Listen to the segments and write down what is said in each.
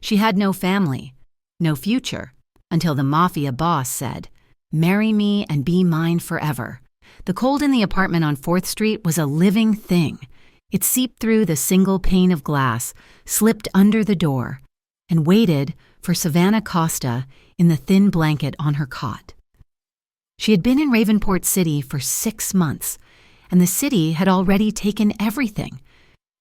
She had no family, no future, until the mafia boss said, "Marry me and be mine forever." The cold in the apartment on 4th Street was a living thing. It seeped through the single pane of glass, slipped under the door, and waited for Savannah Costa in the thin blanket on her cot. She had been in Ravenport City for 6 months, and the city had already taken everything.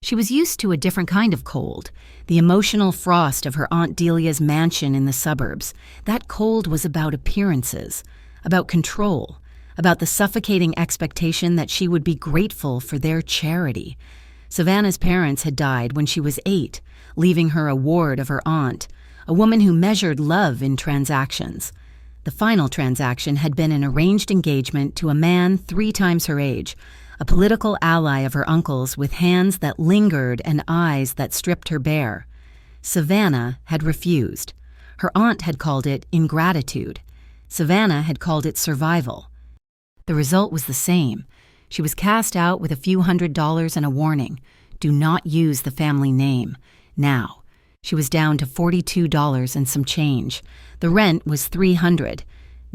She was used to a different kind of cold, the emotional frost of her Aunt Delia's mansion in the suburbs. That cold was about appearances, about control, about the suffocating expectation that she would be grateful for their charity. Savannah's parents had died when she was 8, leaving her a ward of her aunt, a woman who measured love in transactions. The final transaction had been an arranged engagement to a man 3 times her age, a political ally of her uncle's with hands that lingered and eyes that stripped her bare. Savannah had refused. Her aunt had called it ingratitude. Savannah had called it survival. The result was the same. She was cast out with a few $100s and a warning. Do not use the family name. Now, she was down to $42 and some change. The rent was $300.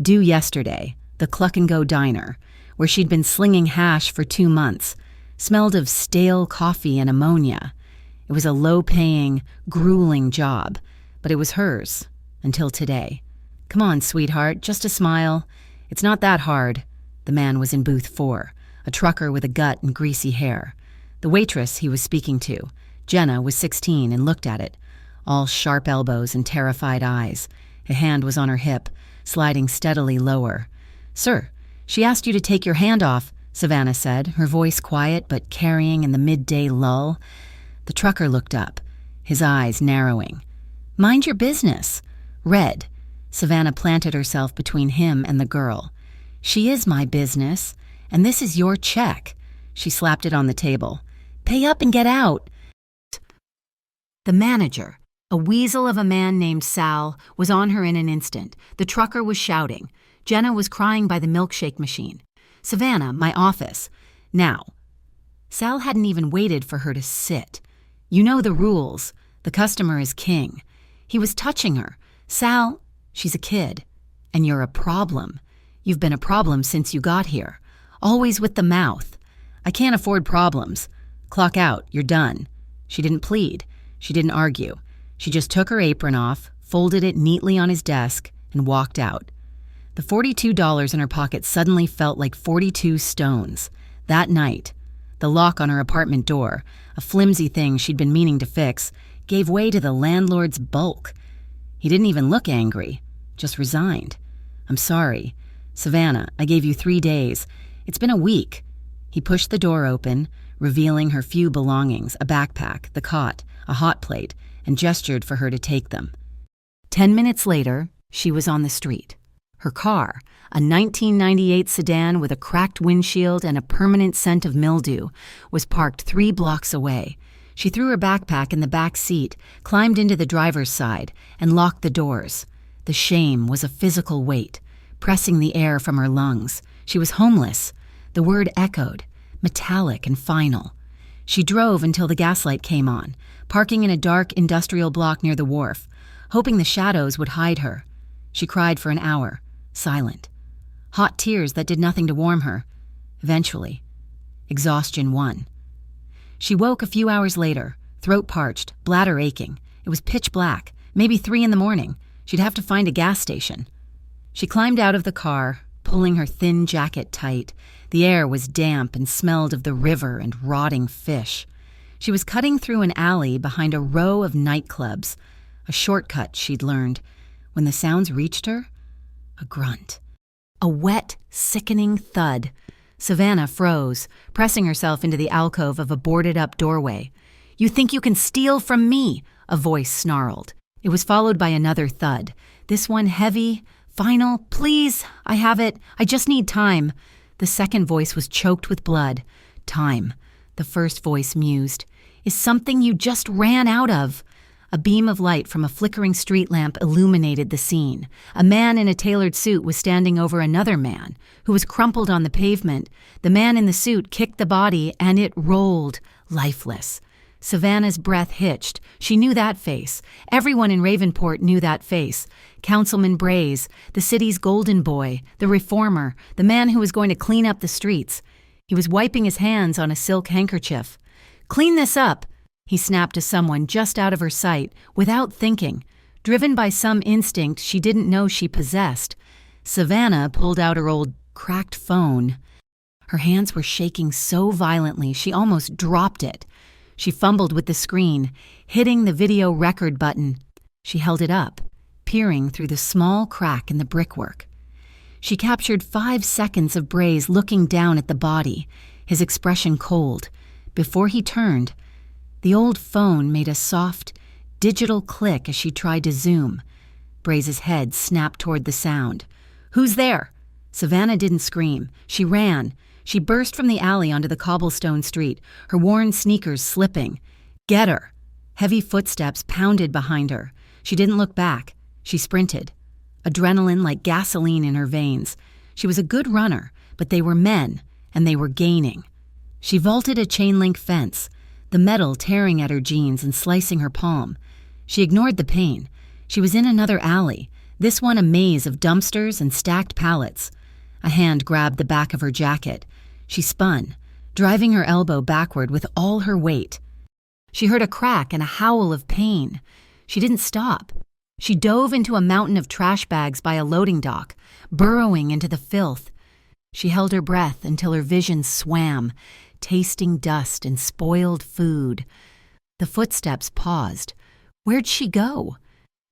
Due yesterday, the Cluck and Go diner, where she'd been slinging hash for 2 months, smelled of stale coffee and ammonia. It was a low-paying, grueling job, but it was hers, until today. "Come on, sweetheart, just a smile. It's not that hard." The man was in booth 4, a trucker with a gut and greasy hair. The waitress he was speaking to, Jenna, was 16 and looked at it, all sharp elbows and terrified eyes. A hand was on her hip, sliding steadily lower. "Sir, she asked you to take your hand off," Savannah said, her voice quiet but carrying in the midday lull. The trucker looked up, his eyes narrowing. "Mind your business." Red, Savannah planted herself between him and the girl. "She is my business, and this is your check." She slapped it on the table. "Pay up and get out." The manager, a weasel of a man named Sal, was on her in an instant. The trucker was shouting. Jenna was crying by the milkshake machine. "Savannah, my office. Now." Sal hadn't even waited for her to sit. "You know the rules. The customer is king." He was touching her. "Sal, she's a kid. And you're a problem. You've been a problem since you got here. Always with the mouth. I can't afford problems. Clock out. You're done." She didn't plead. She didn't argue. She just took her apron off, folded it neatly on his desk, and walked out. The $42 in her pocket suddenly felt like 42 stones. That night, the lock on her apartment door, a flimsy thing she'd been meaning to fix, gave way to the landlord's bulk. He didn't even look angry, just resigned. "I'm sorry. Savannah, I gave you 3 days. It's been a week." He pushed the door open, revealing her few belongings, a backpack, the cot, a hot plate, and gestured for her to take them. 10 minutes later, she was on the street. Her car, a 1998 sedan with a cracked windshield and a permanent scent of mildew, was parked 3 blocks away. She threw her backpack in the back seat, climbed into the driver's side, and locked the doors. The shame was a physical weight, pressing the air from her lungs. She was homeless. The word echoed, metallic and final. She drove until the gaslight came on, parking in a dark industrial block near the wharf, hoping the shadows would hide her. She cried for an hour, silent. Hot tears that did nothing to warm her. Eventually, exhaustion won. She woke a few hours later, throat parched, bladder aching. It was pitch black, maybe 3 in the morning. She'd have to find a gas station. She climbed out of the car, pulling her thin jacket tight. The air was damp and smelled of the river and rotting fish. She was cutting through an alley behind a row of nightclubs, a shortcut she'd learned. When the sounds reached her, a grunt. A wet, sickening thud. Savannah froze, pressing herself into the alcove of a boarded-up doorway. "You think you can steal from me?" a voice snarled. It was followed by another thud, this one heavy, final. "Please, I have it. I just need time." The second voice was choked with blood. "Time," the first voice mused, "is something you just ran out of." A beam of light from a flickering street lamp illuminated the scene. A man in a tailored suit was standing over another man, who was crumpled on the pavement. The man in the suit kicked the body, and it rolled, lifeless. Savannah's breath hitched. She knew that face. Everyone in Ravenport knew that face. Councilman Braze, the city's golden boy, the reformer, the man who was going to clean up the streets. He was wiping his hands on a silk handkerchief. "Clean this up," he snapped to someone just out of her sight, without thinking. Driven by some instinct she didn't know she possessed, Savannah pulled out her old cracked phone. Her hands were shaking so violently she almost dropped it. She fumbled with the screen, hitting the video record button. She held it up, peering through the small crack in the brickwork. She captured 5 seconds of Braze looking down at the body, his expression cold. Before he turned, the old phone made a soft, digital click as she tried to zoom. Braze's head snapped toward the sound. "Who's there?" Savannah didn't scream. She ran. She burst from the alley onto the cobblestone street, her worn sneakers slipping. "Get her!" Heavy footsteps pounded behind her. She didn't look back. She sprinted. Adrenaline like gasoline in her veins. She was a good runner, but they were men, and they were gaining. She vaulted a chain-link fence, the metal tearing at her jeans and slicing her palm. She ignored the pain. She was in another alley, this one a maze of dumpsters and stacked pallets. A hand grabbed the back of her jacket. She spun, driving her elbow backward with all her weight. She heard a crack and a howl of pain. She didn't stop. She dove into a mountain of trash bags by a loading dock, burrowing into the filth. She held her breath until her vision swam, tasting dust and spoiled food. The footsteps paused. Where'd she go?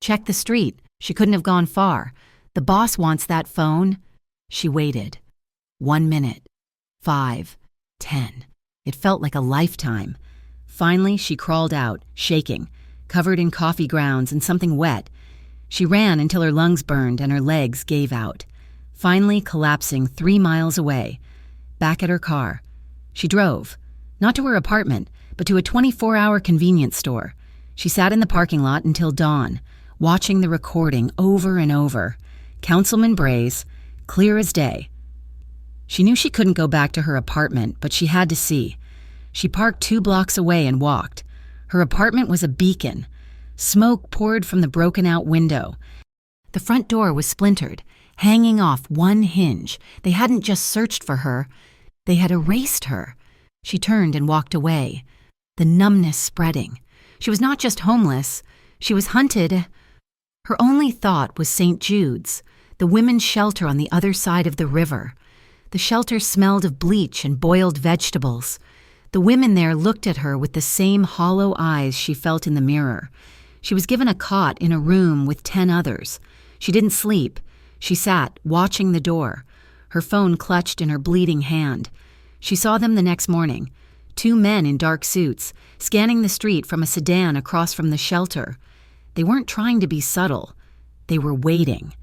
Check the street. She couldn't have gone far. The boss wants that phone. She waited. 1 minute. 5. 10. It felt like a lifetime. Finally, she crawled out, shaking, covered in coffee grounds and something wet. She ran until her lungs burned and her legs gave out, finally collapsing 3 miles away. Back at her car. She drove, not to her apartment, but to a 24-hour convenience store. She sat in the parking lot until dawn, watching the recording over and over. Councilman Braze, clear as day. She knew she couldn't go back to her apartment, but she had to see. She parked 2 blocks away and walked. Her apartment was a beacon. Smoke poured from the broken-out window. The front door was splintered, hanging off one hinge. They hadn't just searched for her. They had erased her. She turned and walked away, the numbness spreading. She was not just homeless. She was hunted. Her only thought was St. Jude's, the women's shelter on the other side of the river. The shelter smelled of bleach and boiled vegetables. The women there looked at her with the same hollow eyes she felt in the mirror. She was given a cot in a room with 10 others. She didn't sleep. She sat, watching the door, her phone clutched in her bleeding hand. She saw them the next morning, 2 men in dark suits, scanning the street from a sedan across from the shelter. They weren't trying to be subtle. They were waiting.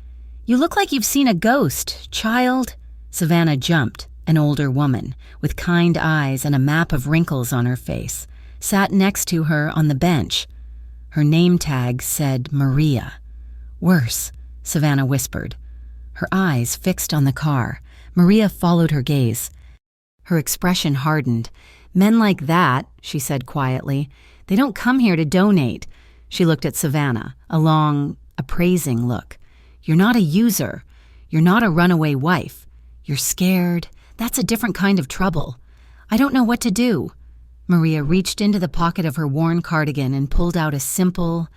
"You look like you've seen a ghost, child." Savannah jumped, an older woman, with kind eyes and a map of wrinkles on her face, sat next to her on the bench. Her name tag said Maria. "Worse," Savannah whispered. Her eyes fixed on the car. Maria followed her gaze. Her expression hardened. "Men like that," she said quietly, "they don't come here to donate." She looked at Savannah, a long, appraising look. "You're not a user. You're not a runaway wife. You're scared. That's a different kind of trouble. I don't know what to do." Maria reached into the pocket of her worn cardigan and pulled out a simple,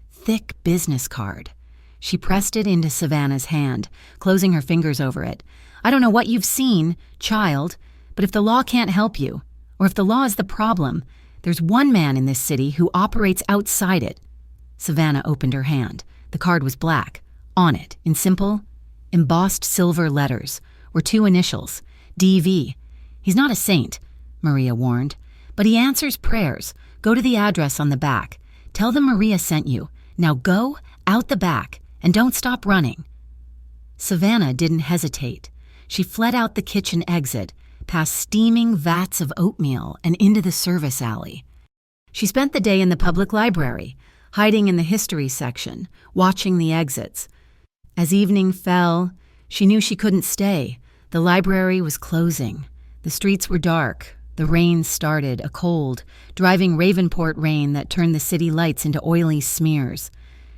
thick business card. She pressed it into Savannah's hand, closing her fingers over it. "I don't know what you've seen, child, but if the law can't help you, or if the law is the problem, there's one man in this city who operates outside it." Savannah opened her hand. The card was black. On it, in simple, embossed silver letters, were 2 initials, DV. "He's not a saint," Maria warned, "but he answers prayers. Go to the address on the back. Tell them Maria sent you. Now go out the back, and don't stop running." Savannah didn't hesitate. She fled out the kitchen exit, past steaming vats of oatmeal and into the service alley. She spent the day in the public library, hiding in the history section, watching the exits. As evening fell, she knew she couldn't stay. The library was closing. The streets were dark. The rain started, a cold, driving Ravenport rain that turned the city lights into oily smears.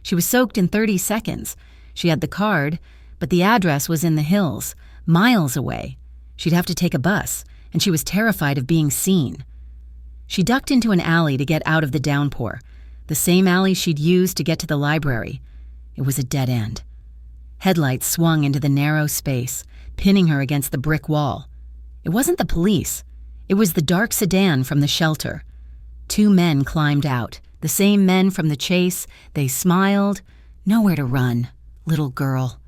She was soaked in 30 seconds. She had the card, but the address was in the hills, miles away. She'd have to take a bus, and she was terrified of being seen. She ducked into an alley to get out of the downpour, the same alley she'd used to get to the library. It was a dead end. Headlights swung into the narrow space, pinning her against the brick wall. It wasn't the police. It was the dark sedan from the shelter. 2 men climbed out, the same men from the chase. They smiled. Nowhere to run, little girl.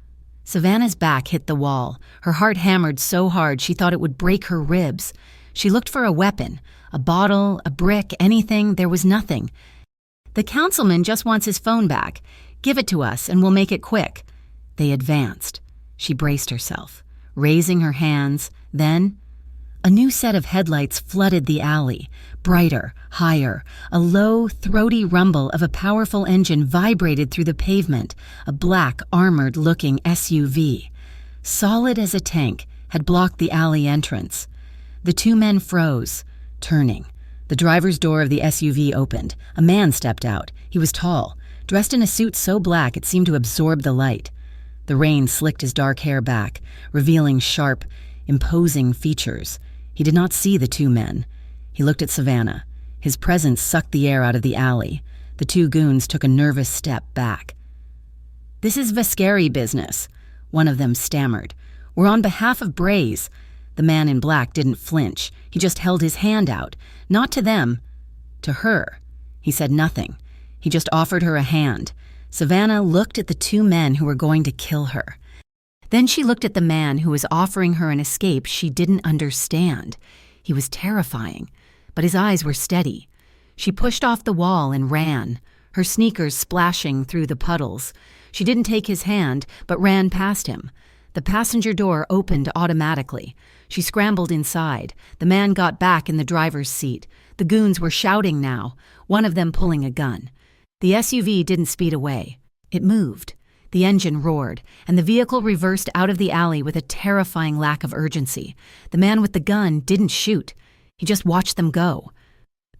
Savannah's back hit the wall. Her heart hammered so hard she thought it would break her ribs. She looked for a weapon, a bottle, a brick, anything. There was nothing. The councilman just wants his phone back. Give it to us and we'll make it quick. They advanced. She braced herself, raising her hands. Then, a new set of headlights flooded the alley, brighter, higher. A low, throaty rumble of a powerful engine vibrated through the pavement. A black, armored-looking SUV, solid as a tank, had blocked the alley entrance. The 2 men froze, turning. The driver's door of the SUV opened. A man stepped out. He was tall, dressed in a suit so black it seemed to absorb the light. The rain slicked his dark hair back, revealing sharp, imposing features. He did not see the 2 men. He looked at Savannah. His presence sucked the air out of the alley. The 2 goons took a nervous step back. "This is Vascari business," one of them stammered. "We're on behalf of Braze." The man in black didn't flinch. He just held his hand out. Not to them, to her. He said nothing. He just offered her a hand. Savannah looked at the 2 men who were going to kill her. Then she looked at the man who was offering her an escape she didn't understand. He was terrifying, but his eyes were steady. She pushed off the wall and ran, her sneakers splashing through the puddles. She didn't take his hand, but ran past him. The passenger door opened automatically. She scrambled inside. The man got back in the driver's seat. The goons were shouting now, one of them pulling a gun. The SUV didn't speed away. It moved. The engine roared, and the vehicle reversed out of the alley with a terrifying lack of urgency. The man with the gun didn't shoot. He just watched them go.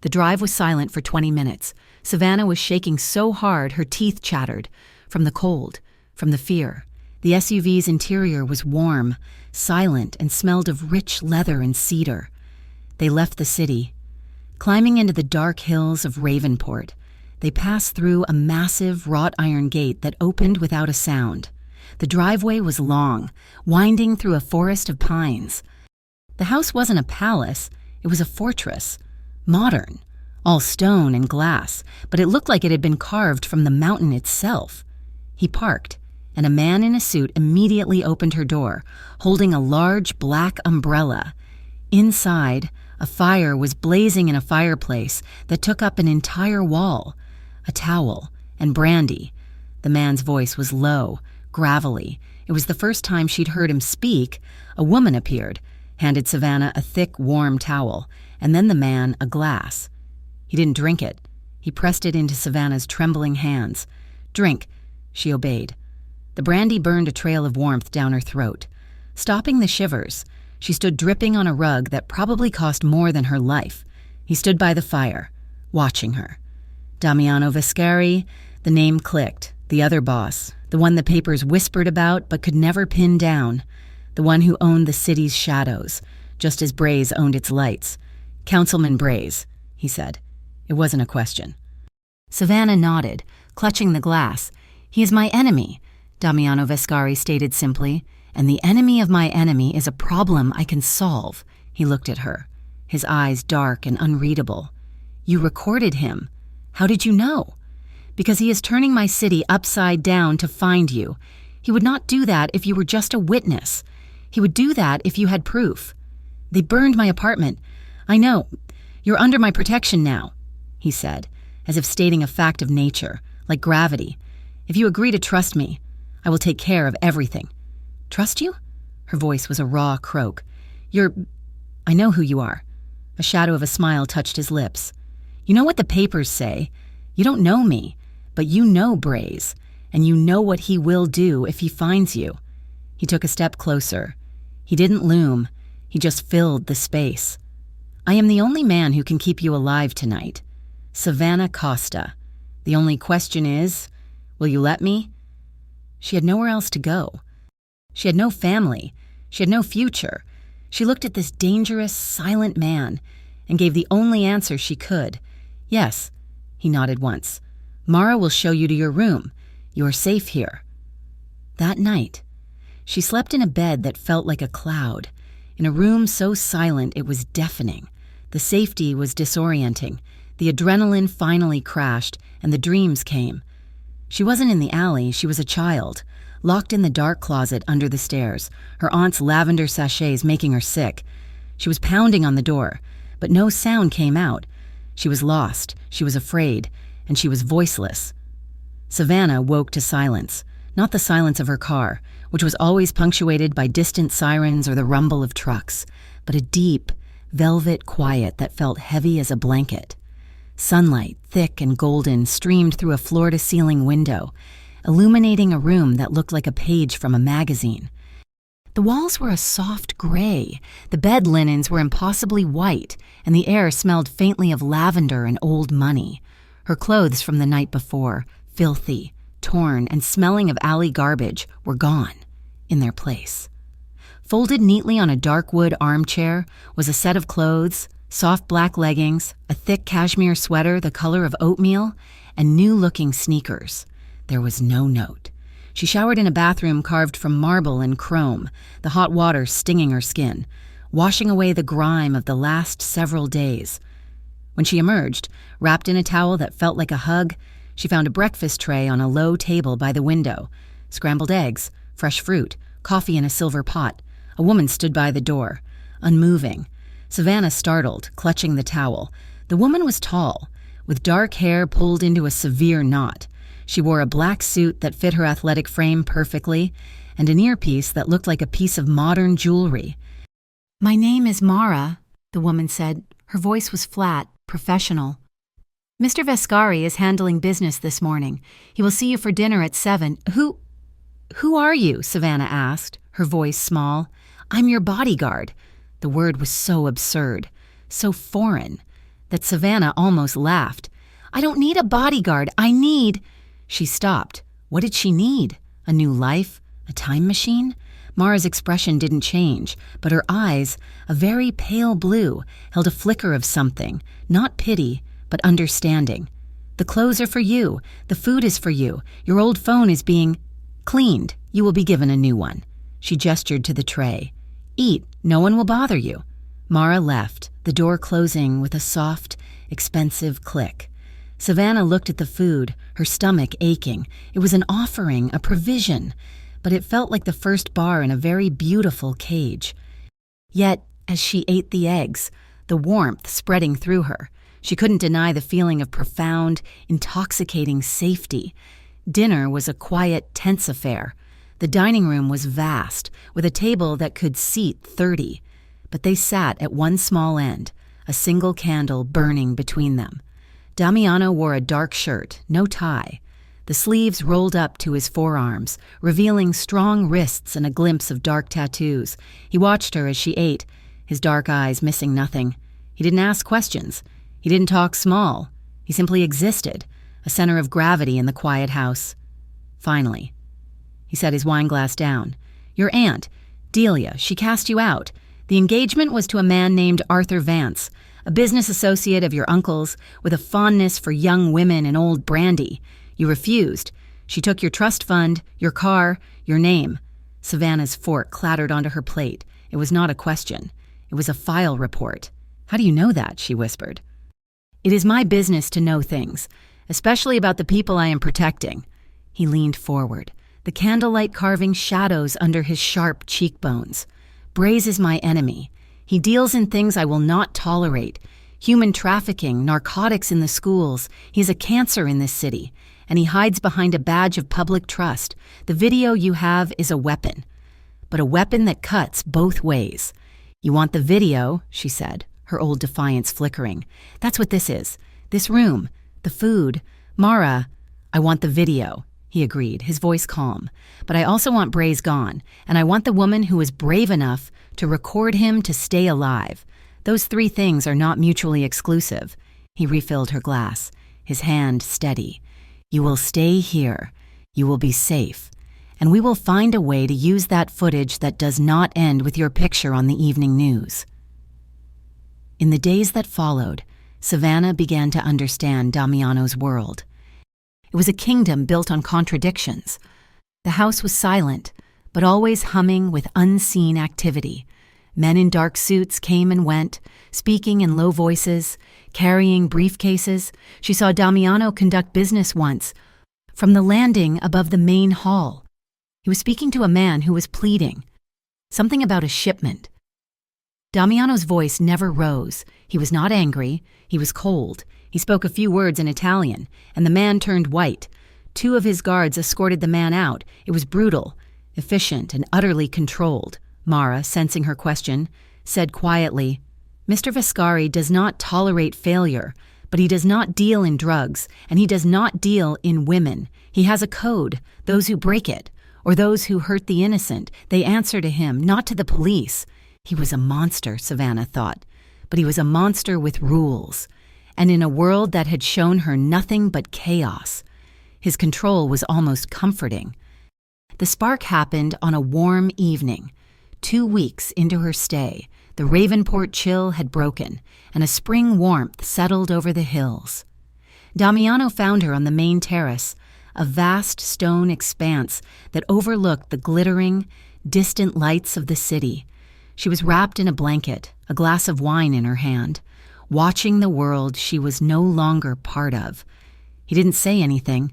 The drive was silent for 20 minutes. Savannah was shaking so hard her teeth chattered, from the cold, from the fear. The SUV's interior was warm, silent, and smelled of rich leather and cedar. They left the city. Climbing into the dark hills of Ravenport, they passed through a massive wrought-iron gate that opened without a sound. The driveway was long, winding through a forest of pines. The house wasn't a palace, it was a fortress. Modern, all stone and glass, but it looked like it had been carved from the mountain itself. He parked, and a man in a suit immediately opened her door, holding a large black umbrella. Inside, a fire was blazing in a fireplace that took up an entire wall. A towel and brandy. The man's voice was low, gravelly. It was the first time she'd heard him speak. A woman appeared, handed Savannah a thick, warm towel, and then the man a glass. He didn't drink it. He pressed it into Savannah's trembling hands. "Drink," she obeyed. The brandy burned a trail of warmth down her throat. Stopping the shivers, she stood dripping on a rug that probably cost more than her life. He stood by the fire, watching her. Damiano Vascari, the name clicked. The other boss, the one the papers whispered about but could never pin down. The one who owned the city's shadows, just as Braze owned its lights. "Councilman Braze," he said. It wasn't a question. Savannah nodded, clutching the glass. "He is my enemy," Damiano Vascari stated simply, "and the enemy of my enemy is a problem I can solve." He looked at her, his eyes dark and unreadable. "You recorded him. How did you know?" "Because he is turning my city upside down to find you. He would not do that if you were just a witness. He would do that if you had proof. They burned my apartment. I know. You're under my protection now," he said, as if stating a fact of nature, like gravity. "If you agree to trust me, I will take care of everything." "Trust you?" Her voice was a raw croak. I know who you are." A shadow of a smile touched his lips. "You know what the papers say. You don't know me, but you know Braze, and you know what he will do if he finds you." He took a step closer. He didn't loom. He just filled the space. I am the only man who can keep you alive tonight. Savannah Costa. The only question is, will you let me? She had nowhere else to go. She had no family. She had no future. She looked at this dangerous, silent man and gave the only answer she could. Yes, he nodded once. Mara will show you to your room. You are safe here. That night, she slept in a bed that felt like a cloud, in a room so silent it was deafening. The safety was disorienting. The adrenaline finally crashed, and the dreams came. She wasn't in the alley, she was a child, locked in the dark closet under the stairs, her aunt's lavender sachets making her sick. She was pounding on the door, but no sound came out. She was lost, she was afraid, and she was voiceless. Savannah woke to silence, not the silence of her car, which was always punctuated by distant sirens or the rumble of trucks, but a deep, velvet quiet that felt heavy as a blanket. Sunlight, thick and golden, streamed through a floor-to-ceiling window, illuminating a room that looked like a page from a magazine. The walls were a soft gray, the bed linens were impossibly white, and the air smelled faintly of lavender and old money. Her clothes from the night before, filthy, torn, and smelling of alley garbage, were gone, in their place. Folded neatly on a dark wood armchair was a set of clothes, soft black leggings, a thick cashmere sweater the color of oatmeal, and new-looking sneakers. There was no note. She showered in a bathroom carved from marble and chrome, the hot water stinging her skin, washing away the grime of the last several days. When she emerged, wrapped in a towel that felt like a hug, she found a breakfast tray on a low table by the window, scrambled eggs, fresh fruit, coffee in a silver pot. A woman stood by the door, unmoving. Savannah startled, clutching the towel. The woman was tall, with dark hair pulled into a severe knot. She wore a black suit that fit her athletic frame perfectly, and an earpiece that looked like a piece of modern jewelry. "My name is Mara," the woman said. Her voice was flat, professional. "Mr. Vescari is handling business this morning. He will see you for dinner at 7. Who are you?" Savannah asked, her voice small. "I'm your bodyguard." The word was so absurd, so foreign, that Savannah almost laughed. "I don't need a bodyguard. I need—" She stopped. What did she need? A new life? A time machine? Mara's expression didn't change, but her eyes, a very pale blue, held a flicker of something, not pity, but understanding. "The clothes are for you. The food is for you. Your old phone is being cleaned. You will be given a new one." She gestured to the tray. "Eat. No one will bother you." Mara left, the door closing with a soft, expensive click. Savannah looked at the food, her stomach aching. It was an offering, a provision, but it felt like the first bar in a very beautiful cage. Yet, as she ate the eggs, the warmth spreading through her, she couldn't deny the feeling of profound, intoxicating safety. Dinner was a quiet, tense affair. The dining room was vast, with a table that could seat 30, but they sat at one small end, a single candle burning between them. Damiano wore a dark shirt, no tie. The sleeves rolled up to his forearms, revealing strong wrists and a glimpse of dark tattoos. He watched her as she ate, his dark eyes missing nothing. He didn't ask questions. He didn't talk small. He simply existed, a center of gravity in the quiet house. Finally, he set his wineglass down. "Your aunt, Delia, she cast you out. The engagement was to a man named Arthur Vance, a business associate of your uncle's with a fondness for young women and old brandy. You refused. She took your trust fund, your car, your name." Savannah's fork clattered onto her plate. It was not a question. It was a file report. "How do you know that?" she whispered. "It is my business to know things, especially about the people I am protecting." He leaned forward, the candlelight carving shadows under his sharp cheekbones. "Braze is my enemy. He deals in things I will not tolerate. Human trafficking, narcotics in the schools. He's a cancer in this city, and he hides behind a badge of public trust. The video you have is a weapon, but a weapon that cuts both ways." "You want the video," she said, her old defiance flickering. "That's what this is. This room, the food. Mara, I want the video," he agreed, his voice calm. "But I also want Braze gone, and I want the woman who is brave enough to record him to stay alive. Those three things are not mutually exclusive. He refilled her glass, his hand steady. You will stay here. You will be safe. And we will find a way to use that footage that does not end with your picture on the evening news. In the days that followed, Savannah began to understand Damiano's world. It was a kingdom built on contradictions. The house was silent, but always humming with unseen activity. Men in dark suits came and went, speaking in low voices, carrying briefcases. She saw Damiano conduct business once, from the landing above the main hall. He was speaking to a man who was pleading. Something about a shipment. Damiano's voice never rose. He was not angry. He was cold. He spoke a few words in Italian, and the man turned white. 2 of his guards escorted the man out. It was brutal, efficient, and utterly controlled. Mara, sensing her question, said quietly, Mr. Viscari does not tolerate failure, but he does not deal in drugs, and he does not deal in women. He has a code. Those who break it, or those who hurt the innocent, they answer to him, not to the police. He was a monster, Savannah thought, but he was a monster with rules, and in a world that had shown her nothing but chaos. His control was almost comforting. The spark happened on a warm evening. 2 weeks into her stay, the Ravenport chill had broken, and a spring warmth settled over the hills. Damiano found her on the main terrace, a vast stone expanse that overlooked the glittering, distant lights of the city. She was wrapped in a blanket, a glass of wine in her hand, watching the world she was no longer part of. He didn't say anything,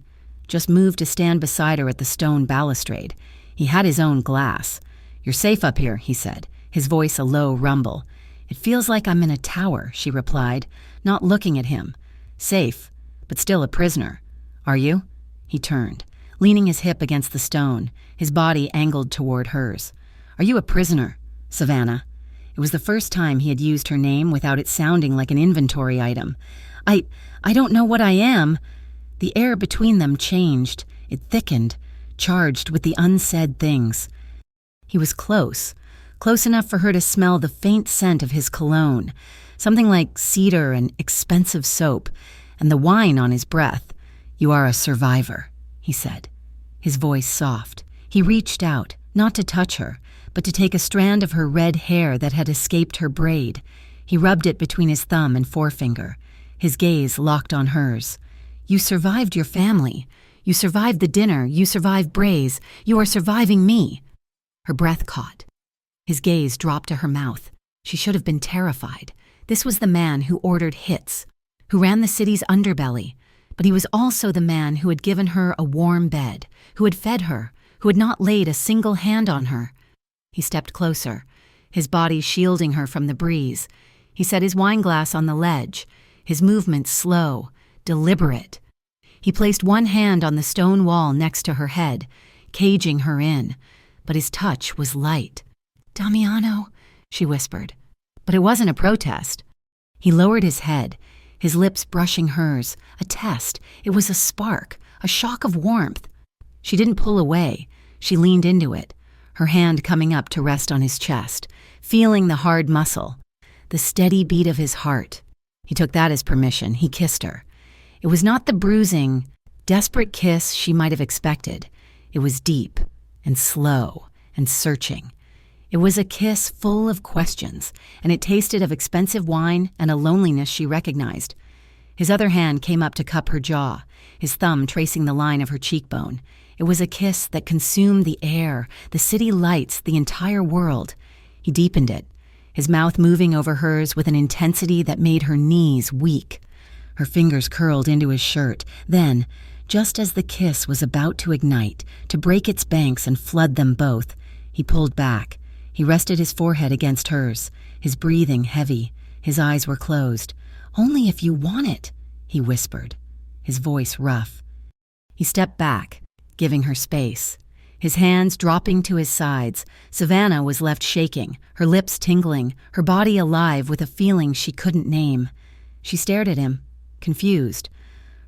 just moved to stand beside her at the stone balustrade. He had his own glass. You're safe up here, he said, his voice a low rumble. It feels like I'm in a tower, she replied, not looking at him. Safe, but still a prisoner. Are you? He turned, leaning his hip against the stone, his body angled toward hers. Are you a prisoner, Savannah? It was the first time he had used her name without it sounding like an inventory item. I don't know what I am. The air between them changed. It thickened, charged with the unsaid things. He was close enough for her to smell the faint scent of his cologne, something like cedar and expensive soap, and the wine on his breath. You are a survivor, he said, his voice soft. He reached out, not to touch her, but to take a strand of her red hair that had escaped her braid. He rubbed it between his thumb and forefinger, his gaze locked on hers. You survived your family. You survived the dinner. You survived Braze. You are surviving me. Her breath caught. His gaze dropped to her mouth. She should have been terrified. This was the man who ordered hits, who ran the city's underbelly, but he was also the man who had given her a warm bed, who had fed her, who had not laid a single hand on her. He stepped closer, his body shielding her from the breeze. He set his wineglass on the ledge, his movements slow, deliberate. He placed one hand on the stone wall next to her head, caging her in, but his touch was light. Damiano, she whispered, but it wasn't a protest. He lowered his head, his lips brushing hers, a test. It was a spark, a shock of warmth. She didn't pull away. She leaned into it, her hand coming up to rest on his chest, feeling the hard muscle, the steady beat of his heart. He took that as permission. He kissed her. It was not the bruising, desperate kiss she might have expected. It was deep and slow and searching. It was a kiss full of questions, and it tasted of expensive wine and a loneliness she recognized. His other hand came up to cup her jaw, his thumb tracing the line of her cheekbone. It was a kiss that consumed the air, the city lights, the entire world. He deepened it, his mouth moving over hers with an intensity that made her knees weak. Her fingers curled into his shirt. Then, just as the kiss was about to ignite, to break its banks and flood them both, he pulled back. He rested his forehead against hers, his breathing heavy. His eyes were closed. Only if you want it, he whispered, his voice rough. He stepped back, giving her space. His hands dropping to his sides, Savannah was left shaking, her lips tingling, her body alive with a feeling she couldn't name. She stared at him, confused.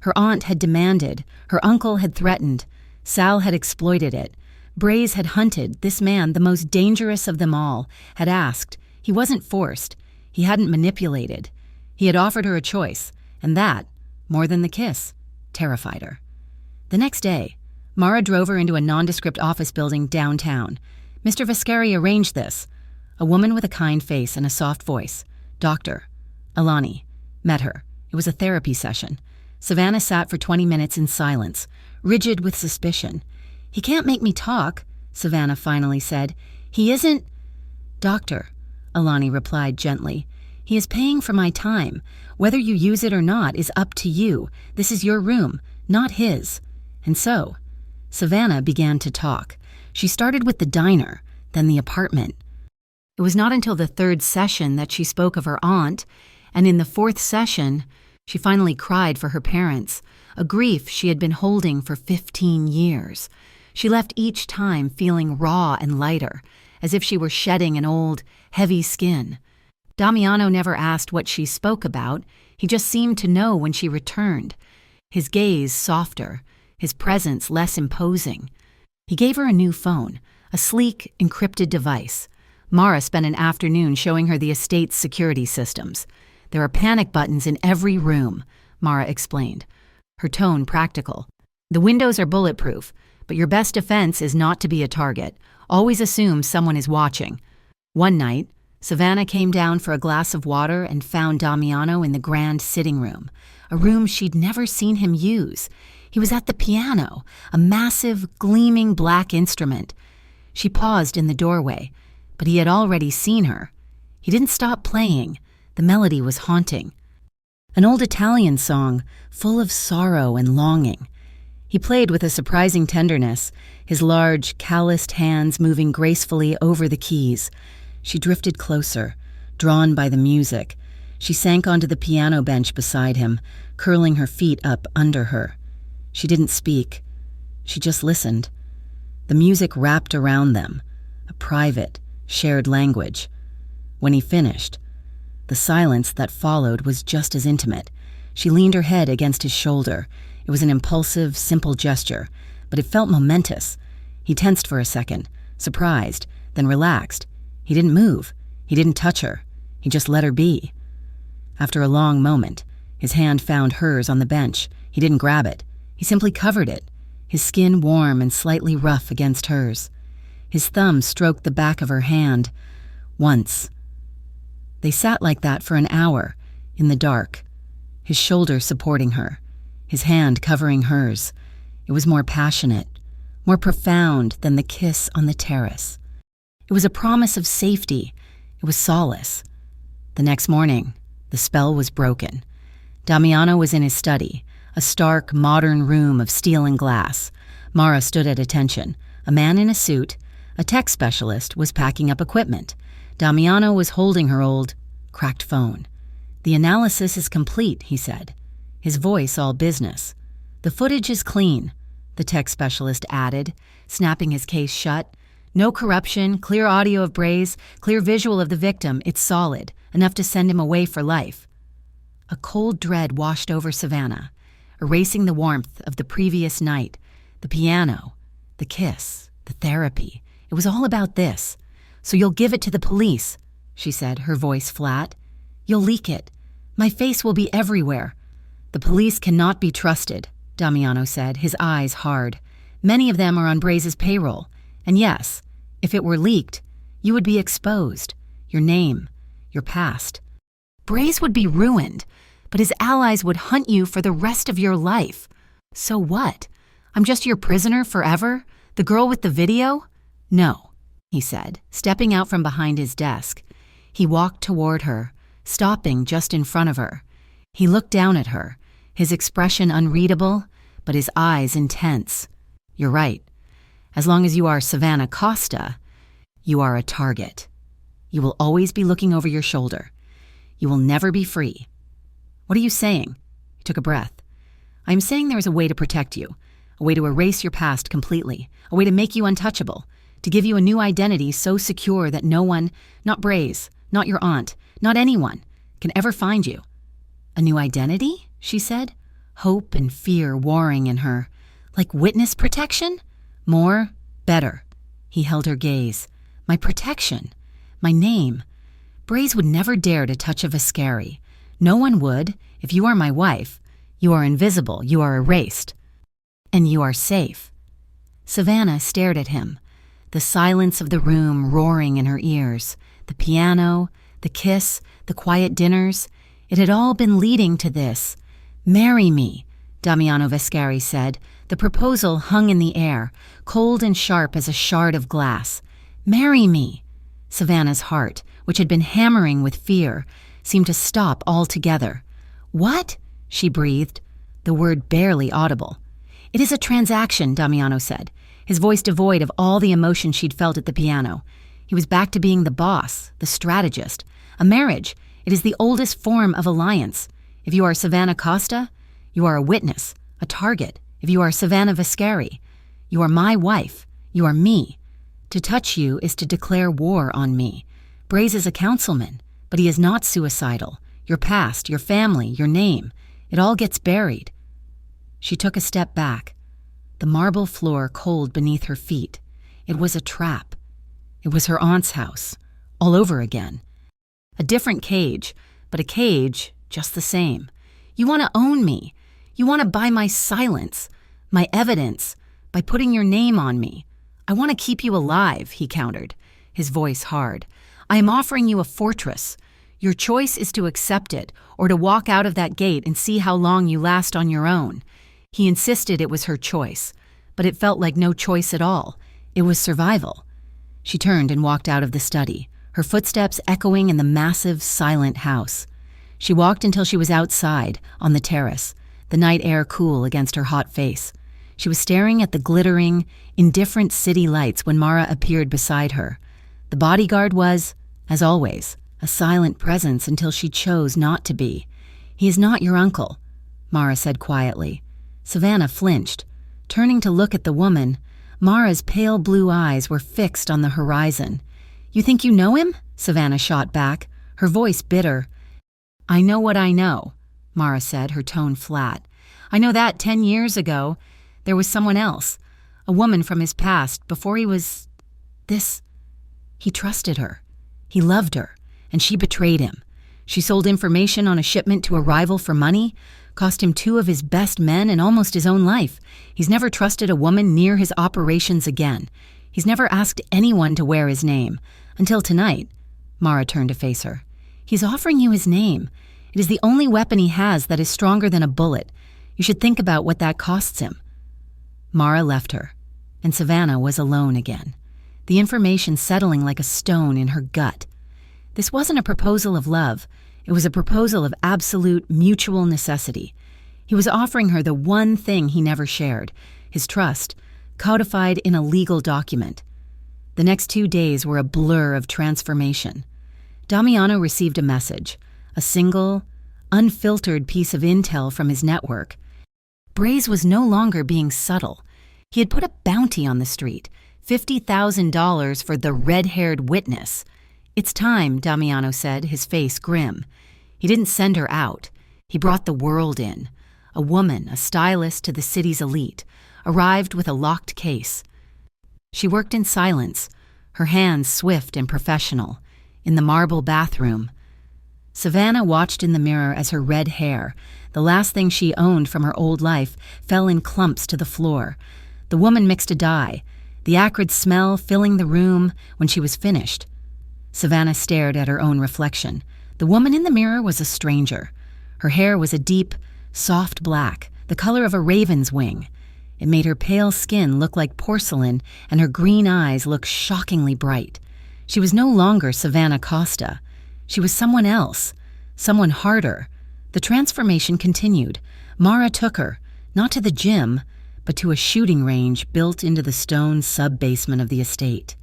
Her aunt had demanded, her uncle had threatened, Sal had exploited it. Braze had hunted, this man, the most dangerous of them all, had asked. He wasn't forced. He hadn't manipulated. He had offered her a choice, and that, more than the kiss, terrified her. The next day, Mara drove her into a nondescript office building downtown. Mr. Viscari arranged this. A woman with a kind face and a soft voice, Dr. Alani, met her. It was a therapy session. Savannah sat for 20 minutes in silence, rigid with suspicion. "He can't make me talk," Savannah finally said. "He isn't—" "Doctor," Alani replied gently, "he is paying for my time. Whether you use it or not is up to you. This is your room, not his." And so, Savannah began to talk. She started with the diner, then the apartment. It was not until the third session that she spoke of her aunt, and in the fourth session, she finally cried for her parents, a grief she had been holding for 15 years. She left each time feeling raw and lighter, as if she were shedding an old, heavy skin. Damiano never asked what she spoke about. He just seemed to know when she returned. His gaze softer, his presence less imposing. He gave her a new phone, a sleek, encrypted device. Mara spent an afternoon showing her the estate's security systems. "There are panic buttons in every room," Mara explained, her tone practical. "The windows are bulletproof, but your best defense is not to be a target. Always assume someone is watching." One night, Savannah came down for a glass of water and found Damiano in the grand sitting room, a room she'd never seen him use. He was at the piano, a massive, gleaming black instrument. She paused in the doorway, but he had already seen her. He didn't stop playing. The melody was haunting. An old Italian song, full of sorrow and longing. He played with a surprising tenderness, his large, calloused hands moving gracefully over the keys. She drifted closer, drawn by the music. She sank onto the piano bench beside him, curling her feet up under her. She didn't speak. She just listened. The music wrapped around them, a private, shared language. When he finished, the silence that followed was just as intimate. She leaned her head against his shoulder. It was an impulsive, simple gesture, but it felt momentous. He tensed for a second, surprised, then relaxed. He didn't move. He didn't touch her. He just let her be. After a long moment, his hand found hers on the bench. He didn't grab it. He simply covered it, his skin warm and slightly rough against hers. His thumb stroked the back of her hand. Once. They sat like that for an hour, in the dark, his shoulder supporting her, his hand covering hers. It was more passionate, more profound than the kiss on the terrace. It was a promise of safety. It was solace. The next morning, the spell was broken. Damiano was in his study, a stark, modern room of steel and glass. Mara stood at attention. A man in a suit, a tech specialist, was packing up equipment. Damiano was holding her old, cracked phone. "The analysis is complete," he said, his voice all business. "The footage is clean," the tech specialist added, snapping his case shut. "No corruption, clear audio of Braze, clear visual of the victim. It's solid, enough to send him away for life." A cold dread washed over Savannah, erasing the warmth of the previous night, the piano, the kiss, the therapy. It was all about this. "So you'll give it to the police," she said, her voice flat. "You'll leak it. My face will be everywhere." "The police cannot be trusted," Damiano said, his eyes hard. "Many of them are on Braze's payroll. And yes, if it were leaked, you would be exposed. Your name, your past. Braze would be ruined, but his allies would hunt you for the rest of your life. So what? I'm just your prisoner forever? The girl with the video?" "No," he said, stepping out from behind his desk. He walked toward her, stopping just in front of her. He looked down at her, his expression unreadable, but his eyes intense. "You're right. As long as you are Savannah Costa, you are a target. You will always be looking over your shoulder. You will never be free." "What are you saying?" He took a breath. "I am saying there is a way to protect you, a way to erase your past completely, a way to make you untouchable, to give you a new identity so secure that no one, not Braze, not your aunt, not anyone, can ever find you." "A new identity?" she said, hope and fear warring in her. "Like witness protection? More, better." He held her gaze. "My protection, my name. Braze would never dare to touch a Viscari. No one would. If you are my wife, you are invisible, you are erased, and you are safe. Savannah stared at him, the silence of the room roaring in her ears, the piano, the kiss, the quiet dinners. It had all been leading to this. "Marry me," Damiano Viscari said. The proposal hung in the air, cold and sharp as a shard of glass. "Marry me." Savannah's heart, which had been hammering with fear, seemed to stop altogether. "What?" she breathed, the word barely audible. "It is a transaction," Damiano said, his voice devoid of all the emotion she'd felt at the piano. He was back to being the boss, the strategist. "A marriage. It is the oldest form of alliance. If you are Savannah Costa, you are a witness, a target. If you are Savannah Viscari, you are my wife. You are me. To touch you is to declare war on me. Braze is a councilman, but he is not suicidal. Your past, your family, your name, it all gets buried." She took a step back, the marble floor cold beneath her feet. It was a trap. It was her aunt's house, all over again. A different cage, but a cage just the same. "You want to own me. You want to buy my silence, my evidence, by putting your name on me. I want to keep you alive," he countered, his voice hard. "I am offering you a fortress. Your choice is to accept it or to walk out of that gate and see how long you last on your own." He insisted it was her choice, but it felt like no choice at all. It was survival. She turned and walked out of the study, her footsteps echoing in the massive, silent house. She walked until she was outside, on the terrace, the night air cool against her hot face. She was staring at the glittering, indifferent city lights when Mara appeared beside her. The bodyguard was, as always, a silent presence until she chose not to be. "He is not your uncle," Mara said quietly. Savannah flinched. Turning to look at the woman, Mara's pale blue eyes were fixed on the horizon. "You think you know him?" Savannah shot back, her voice bitter. "I know what I know," Mara said, her tone flat. "I know that 10 years ago, there was someone else, a woman from his past, before he was this. He trusted her. He loved her, and she betrayed him. She sold information on a shipment to a rival for money, cost him 2 of his best men and almost his own life. He's never trusted a woman near his operations again. He's never asked anyone to wear his name. Until tonight." Mara turned to face her. "He's offering you his name. It is the only weapon he has that is stronger than a bullet. You should think about what that costs him." Mara left her, and Savannah was alone again, the information settling like a stone in her gut. This wasn't a proposal of love. It was a proposal of absolute mutual necessity. He was offering her the one thing he never shared, his trust, codified in a legal document. The next 2 days were a blur of transformation. Damiano received a message, a single, unfiltered piece of intel from his network. Braze was no longer being subtle. He had put a bounty on the street, $50,000 for the red-haired witness. "It's time," Damiano said, his face grim. He didn't send her out. He brought the world in. A woman, a stylist to the city's elite, arrived with a locked case. She worked in silence, her hands swift and professional, in the marble bathroom. Savannah watched in the mirror as her red hair, the last thing she owned from her old life, fell in clumps to the floor. The woman mixed a dye, the acrid smell filling the room when she was finished. Savannah stared at her own reflection. The woman in the mirror was a stranger. Her hair was a deep, soft black, the color of a raven's wing. It made her pale skin look like porcelain and her green eyes look shockingly bright. She was no longer Savannah Costa. She was someone else, someone harder. The transformation continued. Mara took her, not to the gym, but to a shooting range built into the stone sub-basement of the estate.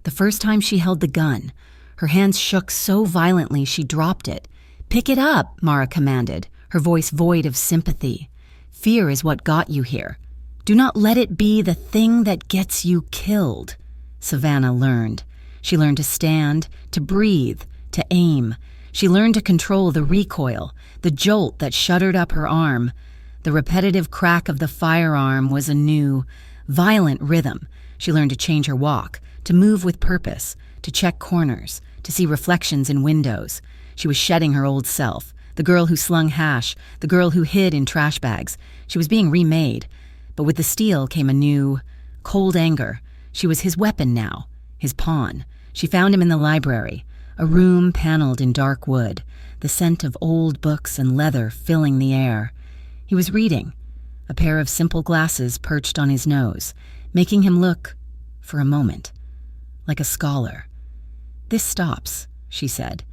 The first time she held the gun, her hands shook so violently she dropped it. "Pick it up," Mara commanded, her voice void of sympathy. "Fear is what got you here. Do not let it be the thing that gets you killed." Savannah learned. She learned to stand, to breathe, to aim. She learned to control the recoil, the jolt that shuddered up her arm. The repetitive crack of the firearm was a new, violent rhythm. She learned to change her walk, to move with purpose, to check corners, to see reflections in windows. She was shedding her old self, the girl who slung hash, the girl who hid in trash bags. She was being remade, but with the steel came a new, cold anger. She was his weapon now, his pawn. She found him in the library, a room paneled in dark wood, the scent of old books and leather filling the air. He was reading, a pair of simple glasses perched on his nose, making him look, for a moment, like a scholar. "This stops," she said.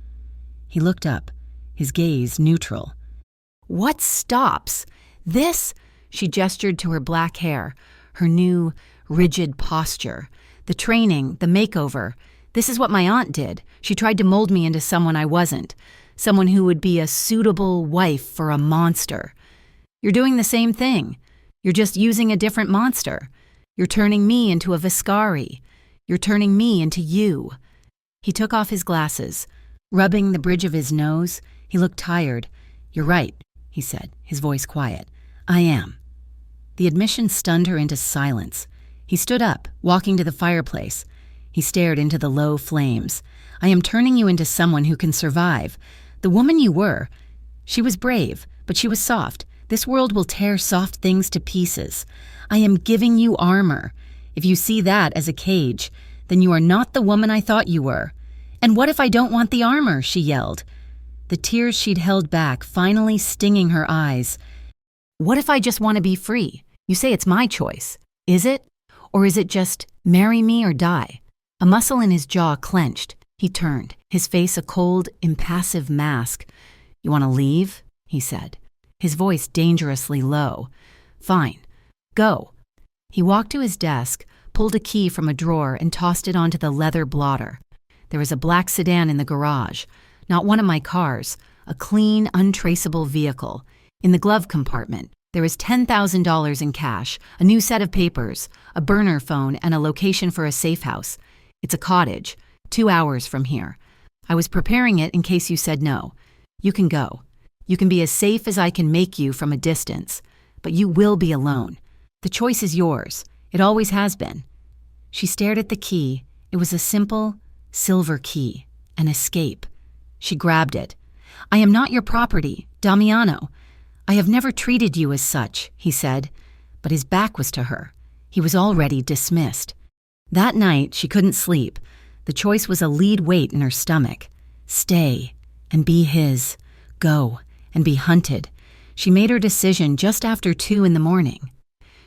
He looked up, his gaze neutral. "What stops? This?" She gestured to her black hair, her new, rigid posture. "The training, the makeover. This is what my aunt did. She tried to mold me into someone I wasn't, someone who would be a suitable wife for a monster. You're doing the same thing. You're just using a different monster. You're turning me into a Viscari. You're turning me into you." He took off his glasses. Rubbing the bridge of his nose, he looked tired. "You're right," he said, his voice quiet. "I am." The admission stunned her into silence. He stood up, walking to the fireplace. He stared into the low flames. "I am turning you into someone who can survive. The woman you were, she was brave, but she was soft. This world will tear soft things to pieces. I am giving you armor. If you see that as a cage, then you are not the woman I thought you were. And what if I don't want the armor?" she yelled, the tears she'd held back finally stinging her eyes. "What if I just want to be free? You say it's my choice. Is it? Or is it just marry me or die?" A muscle in his jaw clenched. He turned, his face a cold, impassive mask. "You want to leave?" he said, his voice dangerously low. "Fine. Go." He walked to his desk, pulled a key from a drawer, and tossed it onto the leather blotter. There was a black sedan in the garage, not one of my cars, a clean, untraceable vehicle. In the glove compartment, there was $10,000 in cash, a new set of papers, a burner phone, and a location for a safe house. "It's a cottage, 2 hours from here. I was preparing it in case you said no. You can go. You can be as safe as I can make you from a distance, but you will be alone. The choice is yours. It always has been." She stared at the key. It was a simple, silver key, an escape. She grabbed it. "I am not your property, Damiano. I have never treated you as such," he said, but his back was to her. He was already dismissed. That night, she couldn't sleep. The choice was a lead weight in her stomach. Stay and be his. Go and be hunted. She made her decision just after 2 a.m.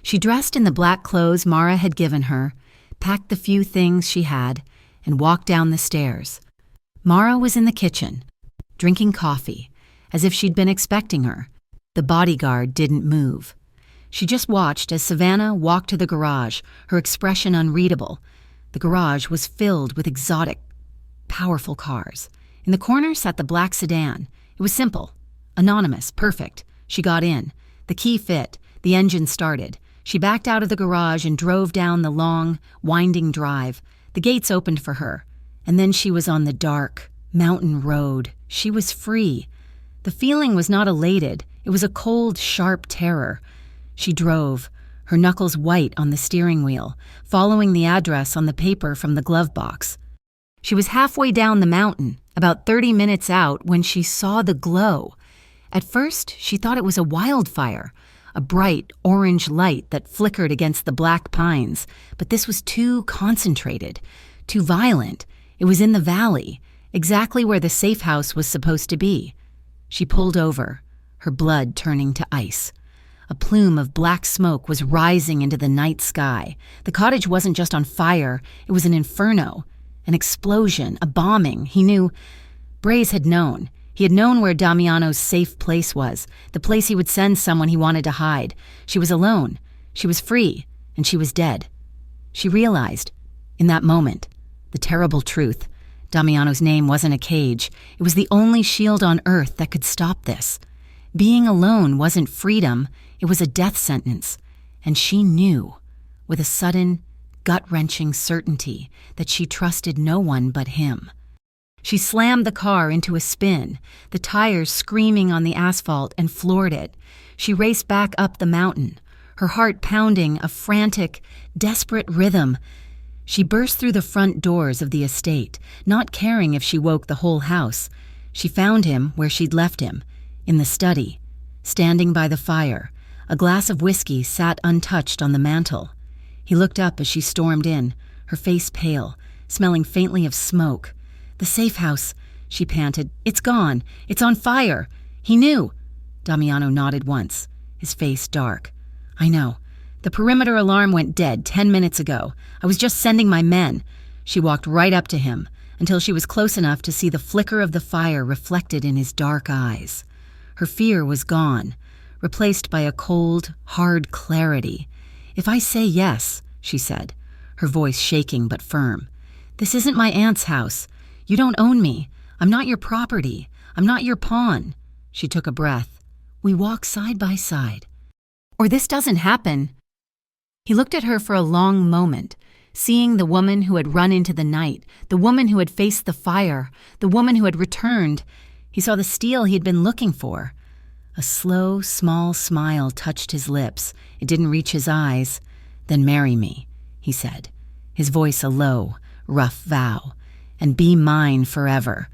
She dressed in the black clothes Mara had given her, packed the few things she had, and walked down the stairs. Mara was in the kitchen, drinking coffee, as if she'd been expecting her. The bodyguard didn't move. She just watched as Savannah walked to the garage, her expression unreadable. The garage was filled with exotic, powerful cars. In the corner sat the black sedan. It was simple, anonymous, perfect. She got in. The key fit. The engine started. She backed out of the garage and drove down the long, winding drive. The gates opened for her, and then she was on the dark, mountain road. She was free. The feeling was not elated. It was a cold, sharp terror. She drove, her knuckles white on the steering wheel, following the address on the paper from the glove box. She was halfway down the mountain, about 30 minutes out, when she saw the glow. At first, she thought it was a wildfire, a bright orange light that flickered against the black pines, but this was too concentrated, too violent. It was in the valley, exactly where the safe house was supposed to be. She pulled over, her blood turning to ice. A plume of black smoke was rising into the night sky. The cottage wasn't just on fire, it was an inferno, an explosion, a bombing. He knew. Braze had known. He had known where Damiano's safe place was, the place he would send someone he wanted to hide. She was alone, she was free, and she was dead. She realized, in that moment, the terrible truth. Damiano's name wasn't a cage. It was the only shield on earth that could stop this. Being alone wasn't freedom, it was a death sentence. And she knew, with a sudden, gut-wrenching certainty, that she trusted no one but him. She slammed the car into a spin, the tires screaming on the asphalt, and floored it. She raced back up the mountain, her heart pounding a frantic, desperate rhythm. She burst through the front doors of the estate, not caring if she woke the whole house. She found him where she'd left him, in the study, standing by the fire. A glass of whiskey sat untouched on the mantel. He looked up as she stormed in, her face pale, smelling faintly of smoke. "The safe house," she panted. "It's gone. It's on fire." "He knew." Damiano nodded once, his face dark. "I know. The perimeter alarm went dead 10 minutes ago. I was just sending my men." She walked right up to him until she was close enough to see the flicker of the fire reflected in his dark eyes. Her fear was gone, replaced by a cold, hard clarity. "If I say yes," she said, her voice shaking but firm, "this isn't my aunt's house. You don't own me. I'm not your property. I'm not your pawn." She took a breath. "We walk side by side. Or this doesn't happen." He looked at her for a long moment, seeing the woman who had run into the night, the woman who had faced the fire, the woman who had returned. He saw the steel he had been looking for. A slow, small smile touched his lips. It didn't reach his eyes. "Then marry me," he said, his voice a low, rough vow. "And be mine forever."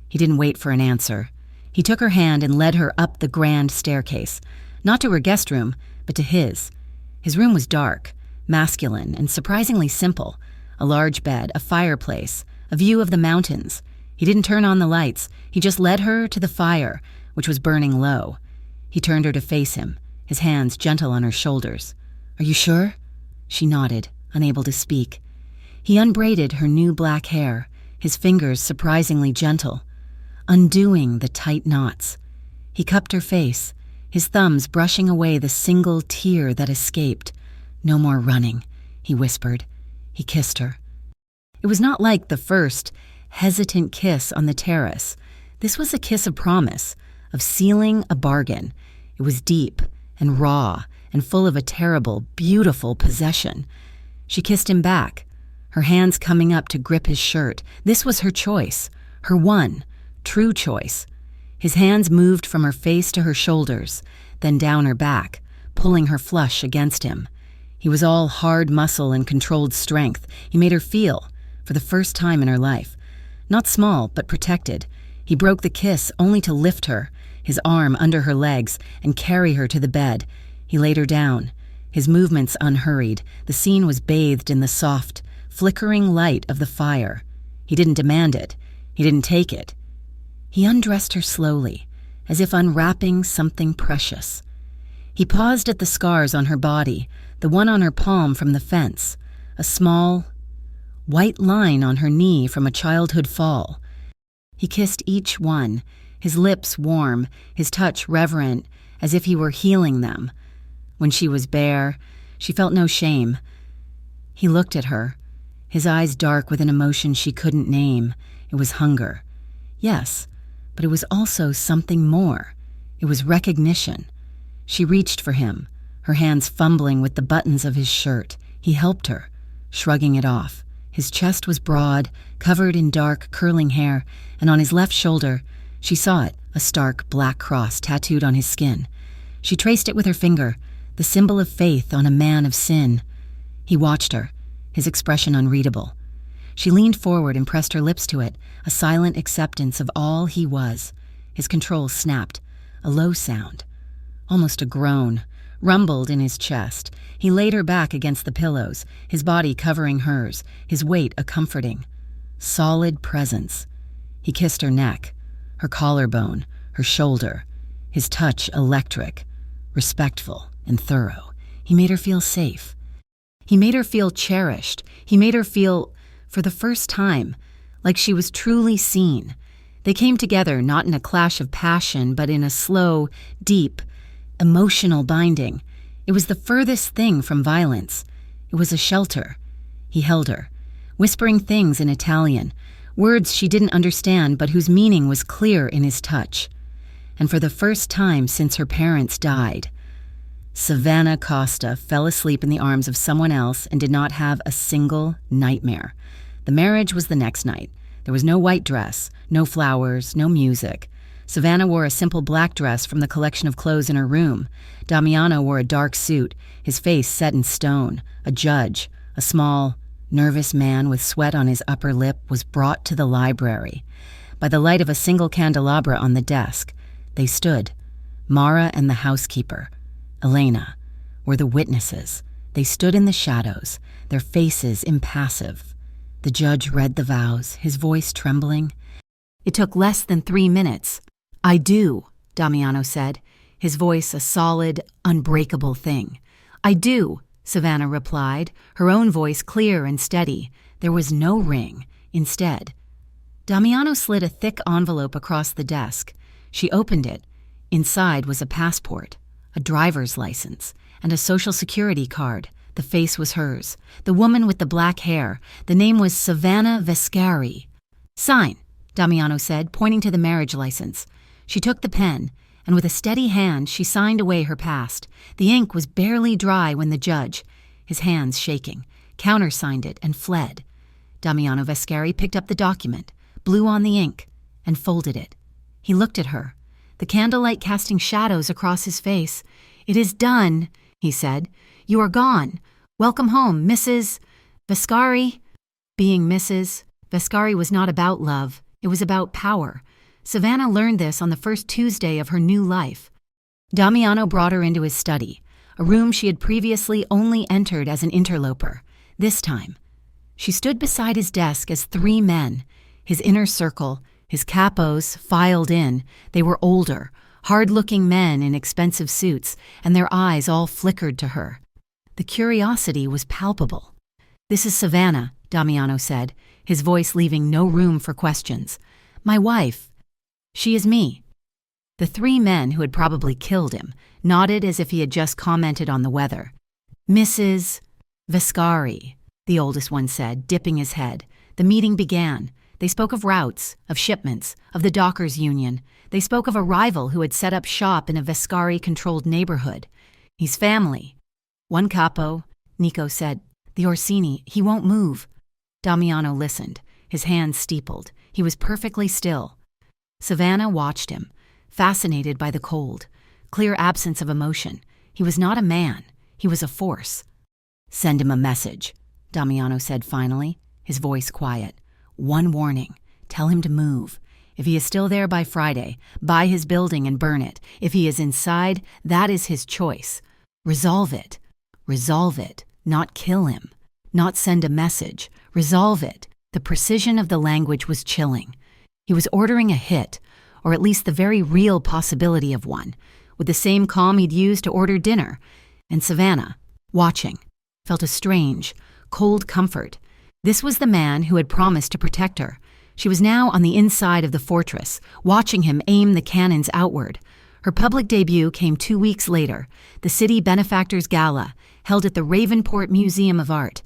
He didn't wait for an answer. He took her hand and led her up the grand staircase, not to her guest room, but to his. His room was dark, masculine, and surprisingly simple. A large bed, a fireplace, a view of the mountains. He didn't turn on the lights. He just led her to the fire, which was burning low. He turned her to face him, his hands gentle on her shoulders. "Are you sure?" She nodded, unable to speak. He unbraided her new black hair, his fingers surprisingly gentle, undoing the tight knots. He cupped her face, his thumbs brushing away the single tear that escaped. "No more running," he whispered. He kissed her. It was not like the first, hesitant kiss on the terrace. This was a kiss of promise, of sealing a bargain. It was deep and raw and full of a terrible, beautiful possession. She kissed him back, her hands coming up to grip his shirt. This was her choice, her one, true choice. His hands moved from her face to her shoulders, then down her back, pulling her flush against him. He was all hard muscle and controlled strength. He made her feel, for the first time in her life. Not small, but protected. He broke the kiss only to lift her, his arm under her legs, and carry her to the bed. He laid her down, his movements unhurried. The scene was bathed in the soft, flickering light of the fire. He didn't demand it. He didn't take it. He undressed her slowly, as if unwrapping something precious. He paused at the scars on her body, the one on her palm from the fence, a small, white line on her knee from a childhood fall. He kissed each one, his lips warm, his touch reverent, as if he were healing them. When she was bare, she felt no shame. He looked at her, his eyes dark with an emotion she couldn't name. It was hunger. Yes, but it was also something more. It was recognition. She reached for him, her hands fumbling with the buttons of his shirt. He helped her, shrugging it off. His chest was broad, covered in dark, curling hair, and on his left shoulder, she saw it, a stark black cross tattooed on his skin. She traced it with her finger, the symbol of faith on a man of sin. He watched her, his expression unreadable. She leaned forward and pressed her lips to it, a silent acceptance of all he was. His control snapped, a low sound, almost a groan, rumbled in his chest. He laid her back against the pillows, his body covering hers, his weight a comforting, solid presence. He kissed her neck, her collarbone, her shoulder, his touch electric, respectful and thorough. He made her feel safe. He made her feel cherished. He made her feel, for the first time, like she was truly seen. They came together not in a clash of passion, but in a slow, deep, emotional binding. It was the furthest thing from violence. It was a shelter. He held her, whispering things in Italian, words she didn't understand but whose meaning was clear in his touch. And for the first time since her parents died, Savannah Costa fell asleep in the arms of someone else and did not have a single nightmare. The marriage was the next night. There was no white dress, no flowers, no music. Savannah wore a simple black dress from the collection of clothes in her room. Damiano wore a dark suit, his face set in stone, a judge, a small, nervous man with sweat on his upper lip, was brought to the library. By the light of a single candelabra on the desk, they stood. Mara and the housekeeper, Elena, were the witnesses. They stood in the shadows, their faces impassive. The judge read the vows, his voice trembling. It took less than 3 minutes. "I do," Damiano said, his voice a solid, unbreakable thing. "I do," Savannah replied, her own voice clear and steady. There was no ring. Instead, Damiano slid a thick envelope across the desk. She opened it. Inside was a passport, a driver's license, and a social security card. The face was hers. The woman with the black hair. The name was Savannah Vescari. "Sign," Damiano said, pointing to the marriage license. She took the pen, and with a steady hand she signed away her past. The ink was barely dry when the judge, his hands shaking, countersigned it and fled. Damiano Vescari picked up the document, blew on the ink, and folded it. He looked at her, the candlelight casting shadows across his face. "It is done," he said. "You are gone. Welcome home, Mrs. Vescari." Being Mrs. Vescari was not about love. It was about power. Savannah learned this on the first Tuesday of her new life. Damiano brought her into his study, a room she had previously only entered as an interloper. This time, she stood beside his desk as 3 men, his inner circle, his capos filed in. They were older, hard-looking men in expensive suits, and their eyes all flickered to her. The curiosity was palpable. "This is Savannah," Damiano said, his voice leaving no room for questions. "My wife. She is me." The 3 men, who had probably killed him, nodded as if he had just commented on the weather. "Mrs. Vescari," the oldest one said, dipping his head. The meeting began. They spoke of routes, of shipments, of the dockers' union. They spoke of a rival who had set up shop in a Vescari-controlled neighborhood. "He's family." One capo, Nico, said, "The Orsini, he won't move." Damiano listened, his hands steepled. He was perfectly still. Savannah watched him, fascinated by the cold, clear absence of emotion. He was not a man. He was a force. "Send him a message," Damiano said finally, his voice quiet. "One warning. Tell him to move. If he is still there by Friday, buy his building and burn it. If he is inside, that is his choice. Resolve it. Resolve it. Not kill him. Not send a message. Resolve it." The precision of the language was chilling. He was ordering a hit, or at least the very real possibility of one, with the same calm he'd used to order dinner. And Savannah, watching, felt a strange, cold comfort. This was the man who had promised to protect her. She was now on the inside of the fortress, watching him aim the cannons outward. Her public debut came 2 weeks later, the City Benefactors Gala, held at the Ravenport Museum of Art.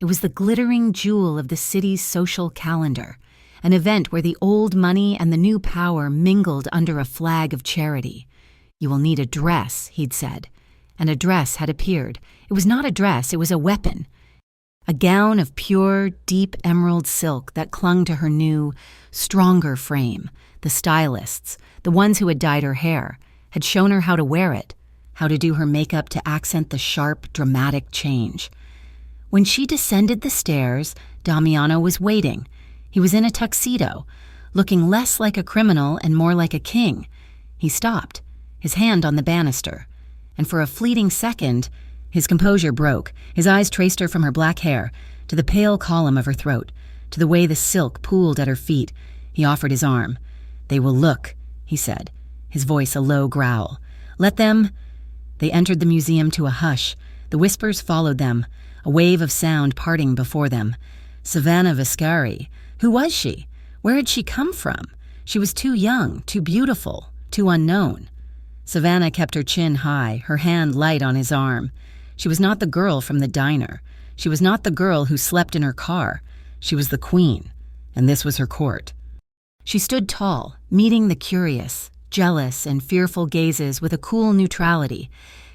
It was the glittering jewel of the city's social calendar, an event where the old money and the new power mingled under a flag of charity. "You will need a dress," he'd said. And a dress had appeared. It was not a dress, it was a weapon. A gown of pure, deep emerald silk that clung to her new, stronger frame. The stylists, the ones who had dyed her hair, had shown her how to wear it, how to do her makeup to accent the sharp, dramatic change. When she descended the stairs, Damiano was waiting. He was in a tuxedo, looking less like a criminal and more like a king. He stopped, his hand on the banister, and for a fleeting second, his composure broke. His eyes traced her from her black hair to the pale column of her throat, to the way the silk pooled at her feet. He offered his arm. "They will look," he said, his voice a low growl. "Let them—" They entered the museum to a hush. The whispers followed them, a wave of sound parting before them. Savannah Vescari. Who was she? Where had she come from? She was too young, too beautiful, too unknown. Savannah kept her chin high, her hand light on his arm. She was not the girl from the diner. She was not the girl who slept in her car. She was the queen, and this was her court. She stood tall, meeting the curious, jealous, and fearful gazes with a cool neutrality.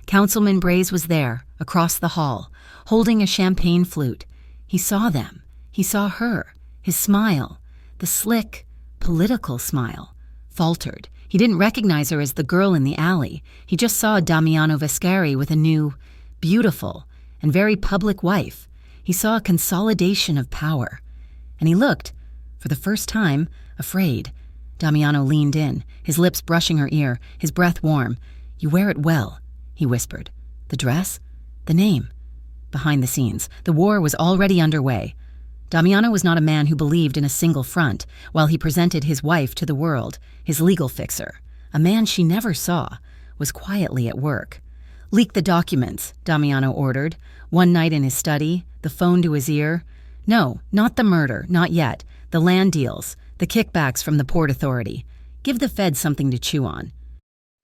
Councilman Braze was there, across the hall, holding a champagne flute. He saw them. He saw her. His smile, the slick, political smile, faltered. He didn't recognize her as the girl in the alley. He just saw Damiano Vescari with a new, beautiful, and very public wife. he saw a consolidation of power. And he looked, for the first time, afraid. Damiano leaned in, his lips brushing her ear, his breath warm. "You wear it well," he whispered. "The dress? The name?" Behind the scenes, the war was already underway. Damiano was not a man who believed in a single front, while he presented his wife to the world, his legal fixer. A man she never saw, was quietly at work. "Leak the documents," Damiano ordered. One night in his study, the phone to his ear. "No, not the murder, not yet. The land deals, the kickbacks from the Port Authority. Give the feds something to chew on.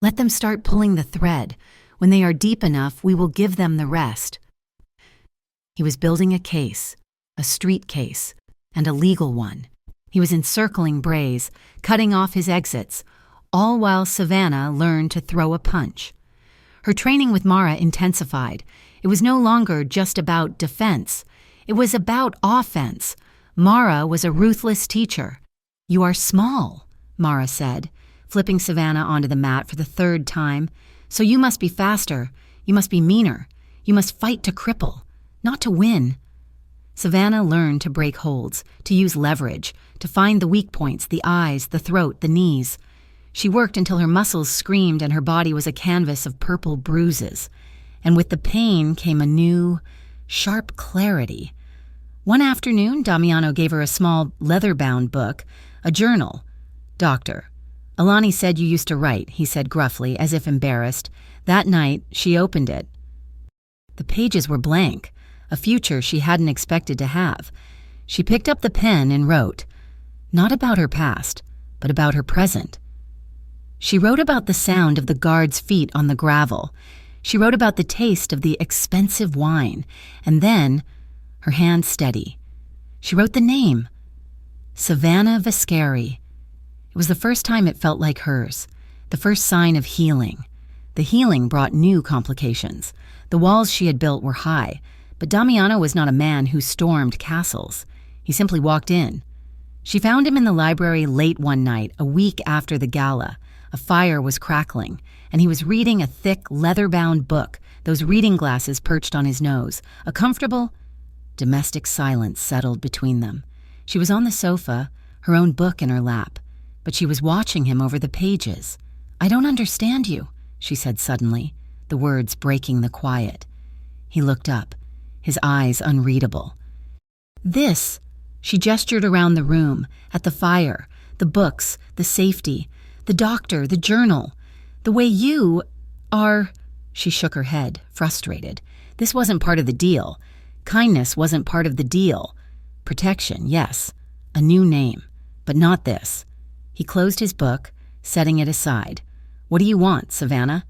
Let them start pulling the thread. When they are deep enough, we will give them the rest." He was building a case, a street case, and a legal one. He was encircling Braze, cutting off his exits, all while Savannah learned to throw a punch. Her training with Mara intensified. It was no longer just about defense. It was about offense. Mara was a ruthless teacher. "You are small," Mara said, flipping Savannah onto the mat for the third time. "So you must be faster. You must be meaner. You must fight to cripple, not to win." Savannah learned to break holds, to use leverage, to find the weak points, the eyes, the throat, the knees. She worked until her muscles screamed and her body was a canvas of purple bruises. And with the pain came a new, sharp clarity. One afternoon, Damiano gave her a small, leather-bound book, a journal. "Doctor, Alani said you used to write," he said gruffly, as if embarrassed. That night, she opened it. The pages were blank, a future she hadn't expected to have. She picked up the pen and wrote, not about her past, but about her present. She wrote about the sound of the guards' feet on the gravel. She wrote about the taste of the expensive wine. And then, her hand steady, she wrote the name, Savannah Viscari. It was the first time it felt like hers, the first sign of healing. The healing brought new complications. The walls she had built were high, but Damiano was not a man who stormed castles. He simply walked in. She found him in the library late one night, a week after the gala. A fire was crackling, and he was reading a thick, leather-bound book, those reading glasses perched on his nose. A comfortable, domestic silence settled between them. She was on the sofa, her own book in her lap, but she was watching him over the pages. "I don't understand you," she said suddenly, the words breaking the quiet. He looked up, his eyes unreadable. "This," she gestured around the room, at the fire, the books, the safety, the doctor, the journal. "The way you are—" She shook her head, frustrated. This wasn't part of the deal. Kindness wasn't part of the deal. Protection, yes. A new name. But not this. He closed his book, setting it aside. "What do you want, Savannah?"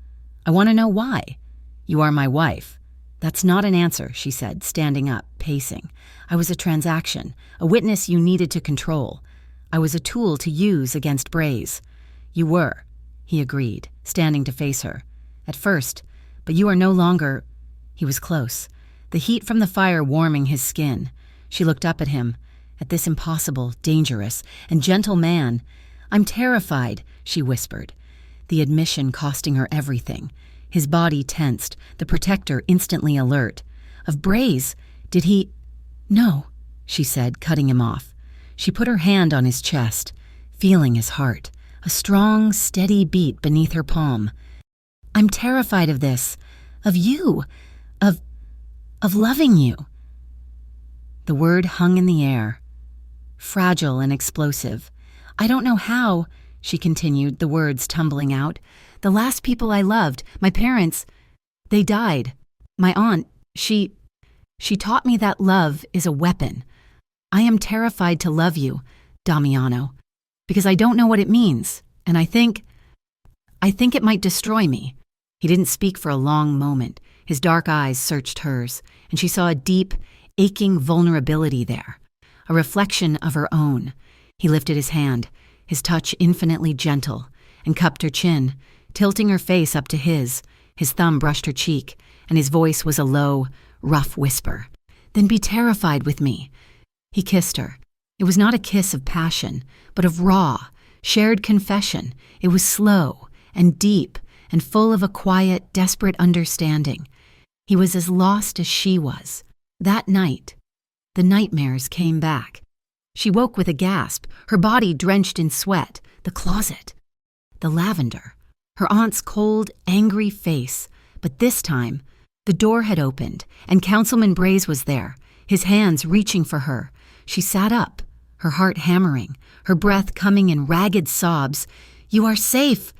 "I want to know why." "You are my wife." "That's not an answer," she said, standing up, pacing. "I was a transaction, a witness you needed to control. I was a tool to use against Braze." "You were," he agreed, standing to face her. "At first, but you are no longer—" He was close, the heat from the fire warming his skin. She looked up at him, at this impossible, dangerous, and gentle man. "I'm terrified," she whispered, the admission costing her everything. His body tensed, the protector instantly alert. "Of Braze? Did he—" "No," she said, cutting him off. She put her hand on his chest, feeling his heart, a strong, steady beat beneath her palm. "I'm terrified of this, of you, of loving you." The word hung in the air, fragile and explosive. "I don't know how," she continued, the words tumbling out. "The last people I loved, my parents, they died. My aunt, she taught me that love is a weapon. I am terrified to love you, Damiano, because I don't know what it means, and I think it might destroy me." He didn't speak for a long moment. His dark eyes searched hers, and she saw a deep, aching vulnerability there, a reflection of her own. He lifted his hand, his touch infinitely gentle, and cupped her chin, tilting her face up to his. His thumb brushed her cheek, and his voice was a low, rough whisper. "Then be terrified with me." He kissed her. It was not a kiss of passion, but of raw, shared confession. It was slow and deep and full of a quiet, desperate understanding. He was as lost as she was. That night, The nightmares came back. She woke with a gasp, her body drenched in sweat. The closet. The lavender. Her aunt's cold, angry face. But this time, the door had opened, and Councilman Braze was there, his hands reaching for her. She sat up, her heart hammering, her breath coming in ragged sobs. "You are safe!"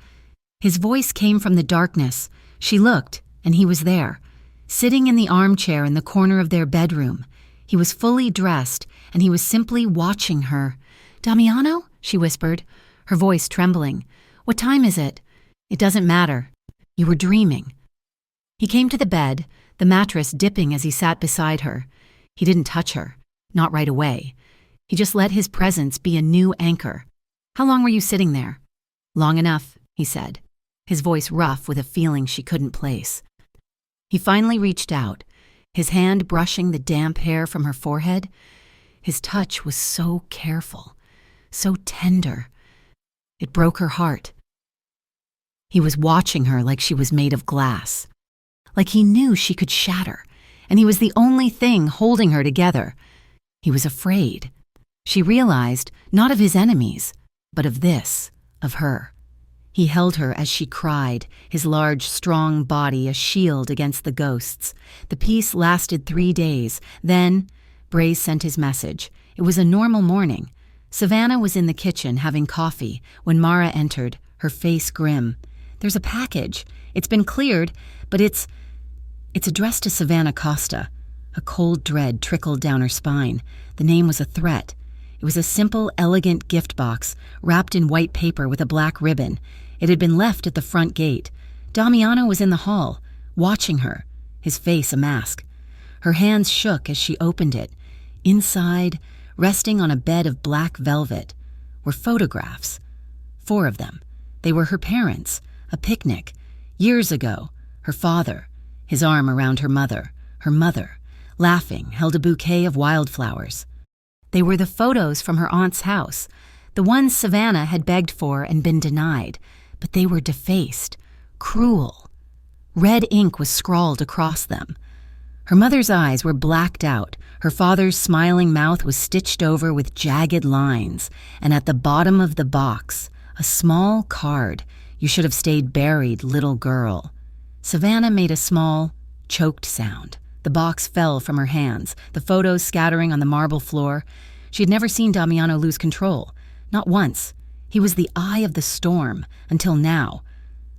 His voice came from the darkness. She looked, and he was there, sitting in the armchair in the corner of their bedroom. He was fully dressed, and he was simply watching her. "Damiano?" she whispered, her voice trembling. "What time is it?" "It doesn't matter. You were dreaming." He came to the bed, the mattress dipping as he sat beside her. He didn't touch her, not right away. He just let his presence be a new anchor. "How long were you sitting there?" "Long enough," he said, his voice rough with a feeling she couldn't place. He finally reached out, his hand brushing the damp hair from her forehead. His touch was so careful, so tender. It broke her heart. He was watching her like she was made of glass, like he knew she could shatter, and he was the only thing holding her together. He was afraid. She realized, not of his enemies, but of this, of her. He held her as she cried, his large, strong body a shield against the ghosts. The peace lasted 3 days. Then, Braze sent his message. It was a normal morning. Savannah was in the kitchen having coffee when Mara entered, her face grim. "There's a package. It's been cleared, but it's addressed to Savannah Costa." A cold dread trickled down her spine. The name was a threat. It was a simple, elegant gift box, wrapped in white paper with a black ribbon. It had been left at the front gate. Damiano was in the hall, watching her, his face a mask. Her hands shook as she opened it. Inside, resting on a bed of black velvet, were photographs. 4 of them. They were her parents, a picnic. Years ago, her father, his arm around her mother, laughing, held a bouquet of wildflowers. They were the photos from her aunt's house, the ones Savannah had begged for and been denied, but they were defaced, cruel. Red ink was scrawled across them. Her mother's eyes were blacked out, her father's smiling mouth was stitched over with jagged lines, and at the bottom of the box, a small card, "You should have stayed buried, little girl." Savannah made a small, choked sound. The box fell from her hands, the photos scattering on the marble floor. She had never seen Damiano lose control. Not once. He was the eye of the storm, until now.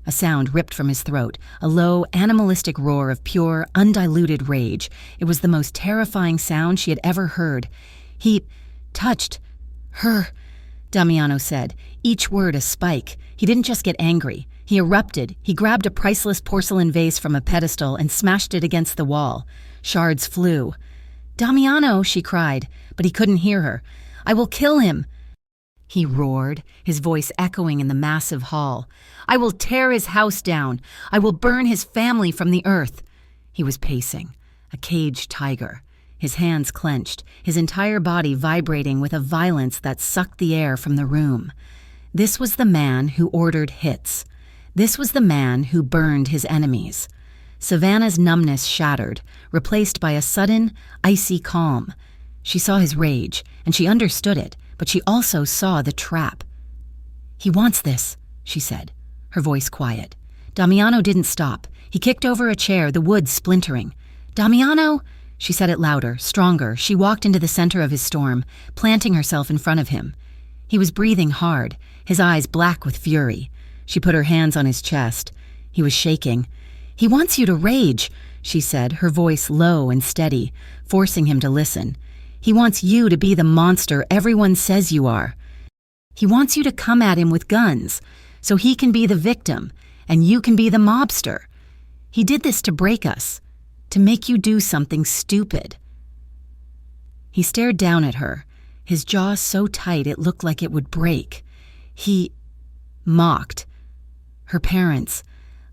A sound ripped from his throat, a low, animalistic roar of pure, undiluted rage. It was the most terrifying sound she had ever heard. "He touched her," Damiano said, each word a spike. He didn't just get angry. He erupted. He grabbed a priceless porcelain vase from a pedestal and smashed it against the wall. Shards flew. "Damiano," she cried, but he couldn't hear her. "I will kill him," he roared, his voice echoing in the massive hall. "I will tear his house down. I will burn his family from the earth." He was pacing, a caged tiger, his hands clenched, his entire body vibrating with a violence that sucked the air from the room. This was the man who ordered hits. This was the man who burned his enemies. Savannah's numbness shattered, replaced by a sudden, icy calm. She saw his rage, and she understood it, but she also saw the trap. "He wants this," she said, her voice quiet. Damiano didn't stop. He kicked over a chair, the wood splintering. "Damiano!" She said it louder, stronger. She walked into the center of his storm, planting herself in front of him. He was breathing hard, his eyes black with fury. She put her hands on his chest. He was shaking. "He wants you to rage," she said, her voice low and steady, forcing him to listen. "He wants you to be the monster everyone says you are. He wants you to come at him with guns, so he can be the victim, and you can be the mobster. He did this to break us, to make you do something stupid." He stared down at her, his jaw so tight it looked like it would break. He mocked. Her parents.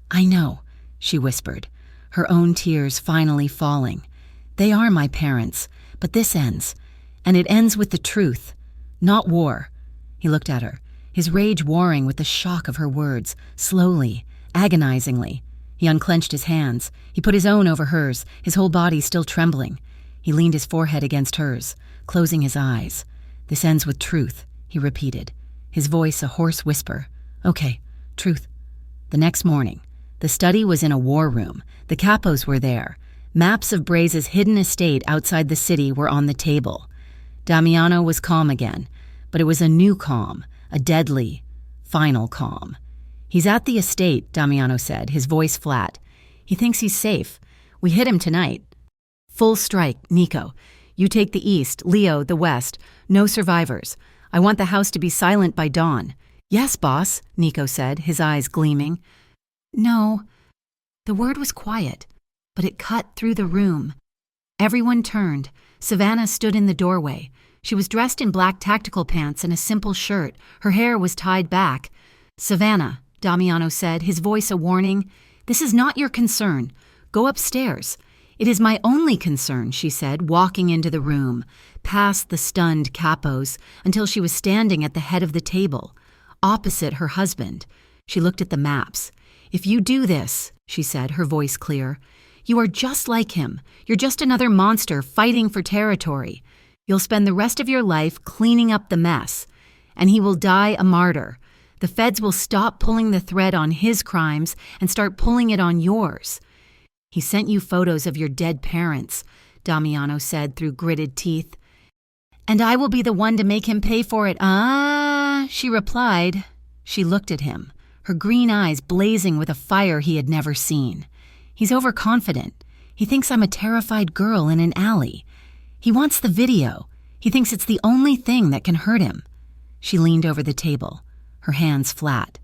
"I know," she whispered, her own tears finally falling. "They are my parents, but this ends, and it ends with the truth, not war." He looked at her, his rage warring with the shock of her words, slowly, agonizingly. He unclenched his hands. He put his own over hers, his whole body still trembling. He leaned his forehead against hers, closing his eyes. "This ends with truth," he repeated, his voice a hoarse whisper. "Okay, truth." The next morning, the study was in a war room. The capos were there. Maps of Braze's hidden estate outside the city were on the table. Damiano was calm again, but it was a new calm, a deadly, final calm. "He's at the estate," Damiano said, his voice flat. "He thinks he's safe. We hit him tonight. Full strike, Nico. You take the east, Leo the west. No survivors. I want the house to be silent by dawn." "Yes, boss," Nico said, his eyes gleaming. "No." The word was quiet, but it cut through the room. Everyone turned. Savannah stood in the doorway. She was dressed in black tactical pants and a simple shirt. Her hair was tied back. "Savannah," Damiano said, his voice a warning, "this is not your concern. Go upstairs." "It is my only concern," she said, walking into the room, past the stunned capos, until she was standing at the head of the table, opposite her husband. She looked at the maps. "If you do this," she said, her voice clear, "you are just like him. You're just another monster fighting for territory. You'll spend the rest of your life cleaning up the mess, and he will die a martyr. The feds will stop pulling the thread on his crimes and start pulling it on yours." "He sent you photos of your dead parents," Damiano said through gritted teeth. "And I will be the one to make him pay for it." "Ah," she replied. She looked at him, her green eyes blazing with a fire he had never seen. "He's overconfident. He thinks I'm a terrified girl in an alley. He wants the video. He thinks it's the only thing that can hurt him." She leaned over the table, her hands flat.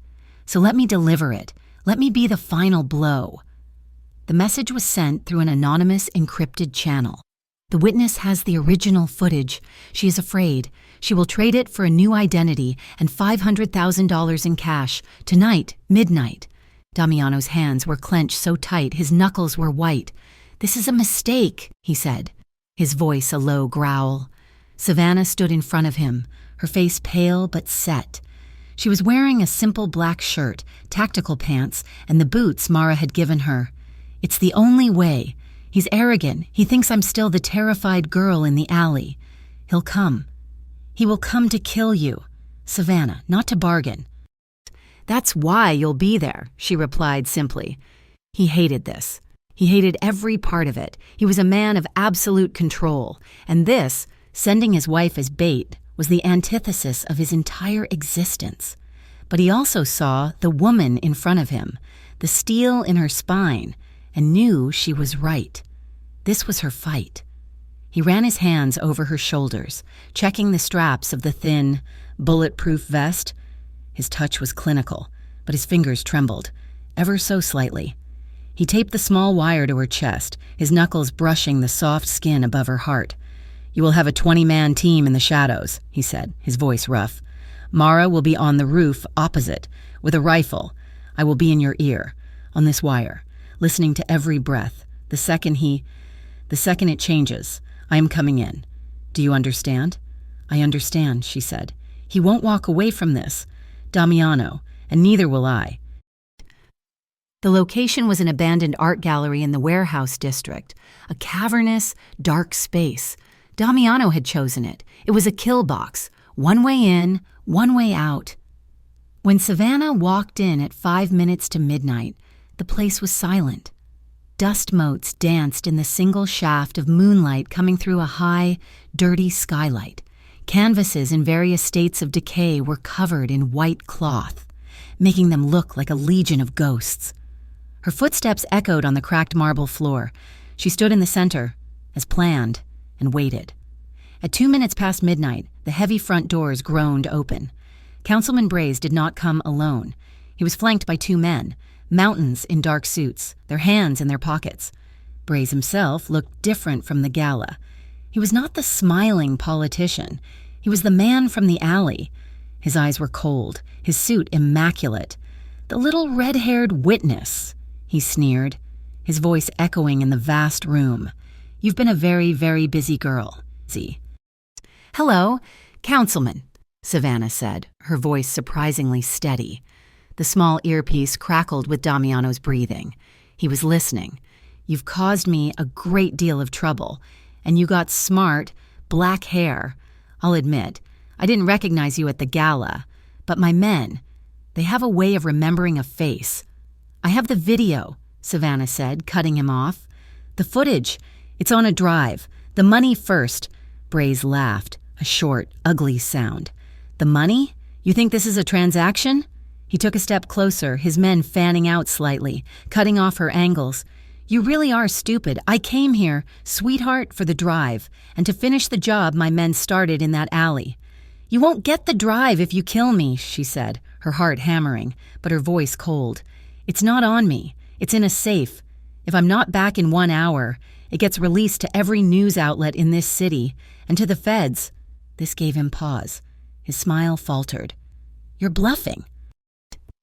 "So let me deliver it. Let me be the final blow." The message was sent through an anonymous encrypted channel. "The witness has the original footage. She is afraid. She will trade it for a new identity and $500,000 in cash. Tonight, midnight." Damiano's hands were clenched so tight his knuckles were white. "This is a mistake," he said, his voice a low growl. Savannah stood in front of him, her face pale but set. She was wearing a simple black shirt, tactical pants, and the boots Mara had given her. "It's the only way. He's arrogant. He thinks I'm still the terrified girl in the alley. He'll come. He will come to kill you. Savannah, not to bargain." "That's why you'll be there," she replied simply. He hated this. He hated every part of it. He was a man of absolute control, and this, sending his wife as bait, was the antithesis of his entire existence. But he also saw the woman in front of him, the steel in her spine, and knew she was right. This was her fight. He ran his hands over her shoulders, checking the straps of the thin, bulletproof vest. His touch was clinical, but his fingers trembled, ever so slightly. He taped the small wire to her chest, his knuckles brushing the soft skin above her heart. "You will have a 20-man team in the shadows," he said, his voice rough. "Mara will be on the roof opposite, with a rifle. I will be in your ear, on this wire, listening to every breath. The second it changes, I am coming in. Do you understand?" "I understand," she said. "He won't walk away from this, Damiano, and neither will I." The location was an abandoned art gallery in the warehouse district, a cavernous, dark space. Damiano had chosen it. It was a kill box, one way in, one way out. When Savannah walked in at 5 minutes to midnight, the place was silent. Dust motes danced in the single shaft of moonlight coming through a high, dirty skylight. Canvases in various states of decay were covered in white cloth, making them look like a legion of ghosts. Her footsteps echoed on the cracked marble floor. She stood in the center, as planned, and waited. At 2 minutes past midnight, the heavy front doors groaned open. Councilman Braze did not come alone. He was flanked by 2 men, mountains in dark suits, their hands in their pockets. Braze himself looked different from the gala. He was not the smiling politician. He was the man from the alley. His eyes were cold, his suit immaculate. "The little red-haired witness," he sneered, his voice echoing in the vast room. "You've been a very, very busy girl." "Hello, Councilman," Savannah said, her voice surprisingly steady. The small earpiece crackled with Damiano's breathing. He was listening. "You've caused me a great deal of trouble, And you got smart, black hair. I'll admit, I didn't recognize you at the gala. But my men, they have a way of remembering a face. I have the video, Savannah said, cutting him off. The footage, it's on a drive. The money first. Braze laughed, a short, ugly sound. The money? You think this is a transaction? He took a step closer, his men fanning out slightly, cutting off her angles. You really are stupid. I came here, sweetheart, for the drive, and to finish the job my men started in that alley. You won't get the drive if you kill me, she said, her heart hammering, but her voice cold. It's not on me. It's in a safe. If I'm not back in 1 hour, it gets released to every news outlet in this city, and to the feds. This gave him pause. His smile faltered. You're bluffing.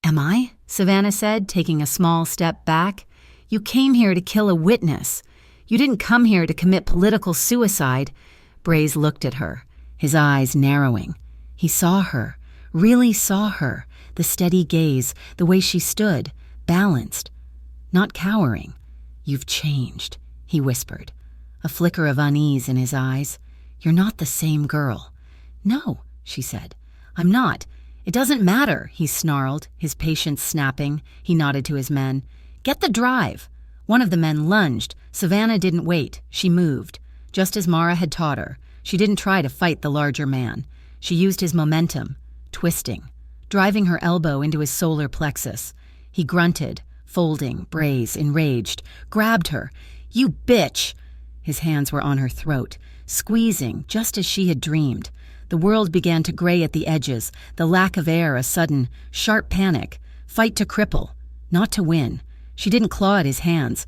Am I? Savannah said, taking a small step back. You came here to kill a witness. You didn't come here to commit political suicide. Braze looked at her, his eyes narrowing. He saw her, really saw her, the steady gaze, the way she stood, balanced, not cowering. You've changed, he whispered, a flicker of unease in his eyes. You're not the same girl. No, she said. I'm not. It doesn't matter, he snarled, his patience snapping. He nodded to his men. Get the drive. One of the men lunged. Savannah didn't wait. She moved. Just as Mara had taught her. She didn't try to fight the larger man. She used his momentum, twisting, driving her elbow into his solar plexus. He grunted, folding, Braze, enraged, grabbed her. You bitch! His hands were on her throat, squeezing just as she had dreamed. The world began to gray at the edges, the lack of air a sudden, sharp panic. Fight to cripple, not to win. She didn't claw at his hands.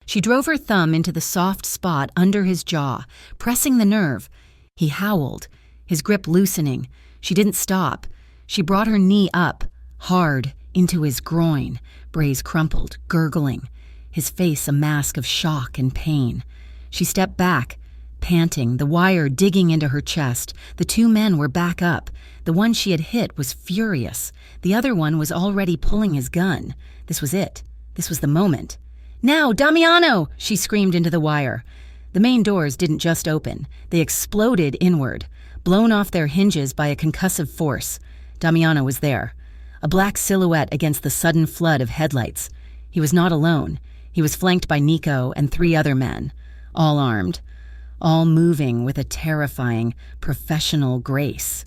She drove her thumb into the soft spot under his jaw, pressing the nerve. He howled, his grip loosening. She didn't stop. She brought her knee up, hard, into his groin. Braze crumpled, gurgling, his face a mask of shock and pain. She stepped back, panting, the wire digging into her chest. The two men were back up. The one she had hit was furious. The other one was already pulling his gun. This was it. This was the moment. Now, Damiano! She screamed into the wire. The main doors didn't just open. They exploded inward, blown off their hinges by a concussive force. Damiano was there, a black silhouette against the sudden flood of headlights. He was not alone. He was flanked by Nico and 3 other men, all armed, all moving with a terrifying, professional grace.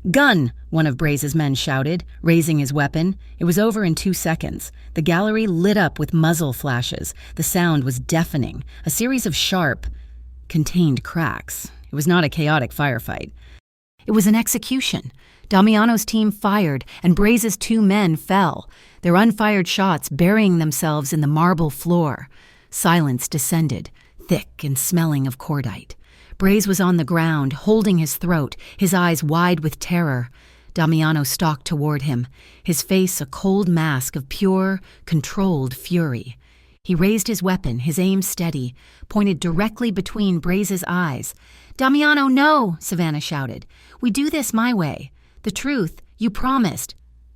Gun! One of Braze's men shouted, raising his weapon. It was over in 2 seconds. The gallery lit up with muzzle flashes. The sound was deafening, a series of sharp, contained cracks. It was not a chaotic firefight. It was an execution. Damiano's team fired, and Braze's 2 men fell, their unfired shots burying themselves in the marble floor. Silence descended, thick and smelling of cordite. Braze was on the ground, holding his throat, his eyes wide with terror. Damiano stalked toward him, his face a cold mask of pure, controlled fury. He raised his weapon, his aim steady, pointed directly between Braze's eyes. "Damiano, no!" Savannah shouted. "We do this my way. The truth, you promised."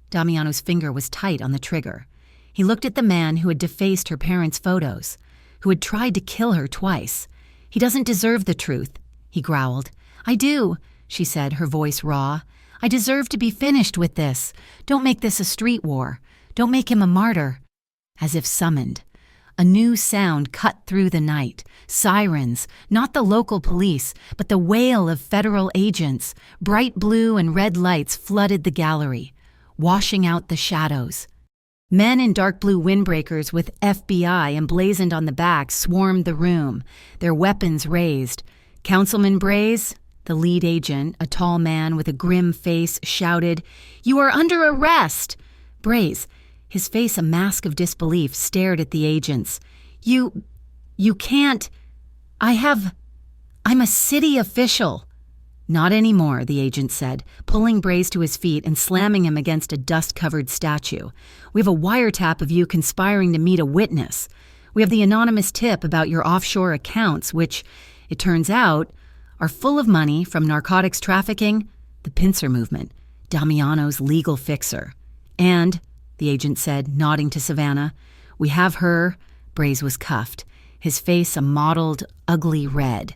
Damiano's finger was tight on the trigger. He looked at the man who had defaced her parents' photos, who had tried to kill her twice. "He doesn't deserve the truth," he growled. "I do," she said, her voice raw. "I deserve to be finished with this. Don't make this a street war. Don't make him a martyr." As if summoned, a new sound cut through the night. Sirens, not the local police, but the wail of federal agents. Bright blue and red lights flooded the gallery, washing out the shadows. Men in dark blue windbreakers with FBI emblazoned on the back swarmed the room, their weapons raised. "Councilman Braze," the lead agent, a tall man with a grim face, shouted, "You are under arrest!" Braze, his face a mask of disbelief, stared at the agents. You can't. I'm a city official." "Not anymore," the agent said, pulling Braze to his feet and slamming him against a dust-covered statue. "We have a wiretap of you conspiring to meet a witness. We have the anonymous tip about your offshore accounts, which, it turns out, are full of money from narcotics trafficking, the pincer movement, Damiano's legal fixer. And," the agent said, nodding to Savannah, "we have her." Braze was cuffed, his face a mottled, ugly red.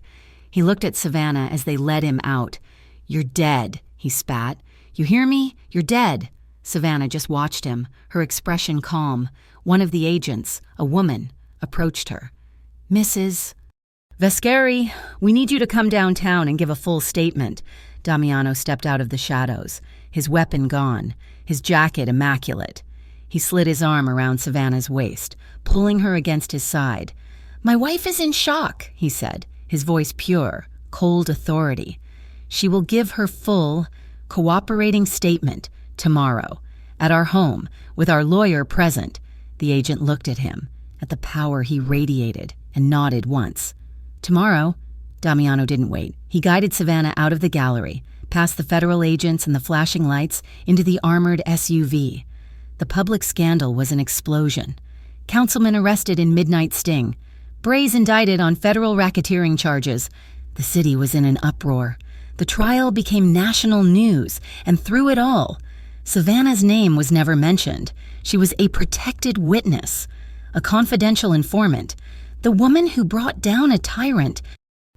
He looked at Savannah as they led him out. "You're dead," he spat. "You hear me? You're dead." Savannah just watched him, her expression calm. One of the agents, a woman, approached her. "Mrs. Vescari, we need you to come downtown and give a full statement." Damiano stepped out of the shadows, his weapon gone, his jacket immaculate. He slid his arm around Savannah's waist, pulling her against his side. "My wife is in shock," he said, his voice pure, cold authority. "She will give her full, cooperating statement tomorrow, at our home, with our lawyer present." The agent looked at him, at the power he radiated, and nodded once. "Tomorrow?" Damiano didn't wait. He guided Savannah out of the gallery, past the federal agents and the flashing lights, into the armored SUV. The public scandal was an explosion. Councilman arrested in midnight sting. Braze indicted on federal racketeering charges. The city was in an uproar. The trial became national news, and through it all, Savannah's name was never mentioned. She was a protected witness, a confidential informant, the woman who brought down a tyrant.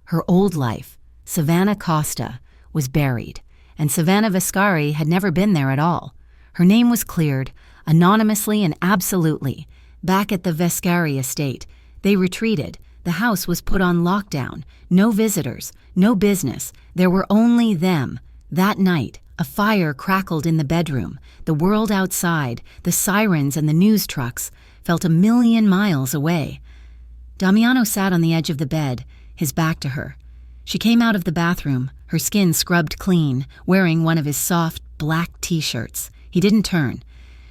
Her old life, Savannah Costa, was buried, and Savannah Vescari had never been there at all. Her name was cleared, anonymously and absolutely, back at the Vescari estate. They retreated. The house was put on lockdown. No visitors, no business. There were only them. That night, a fire crackled in the bedroom. The world outside, the sirens and the news trucks, felt a million miles away. Damiano sat on the edge of the bed, his back to her. She came out of the bathroom, her skin scrubbed clean, wearing one of his soft, black T-shirts. He didn't turn.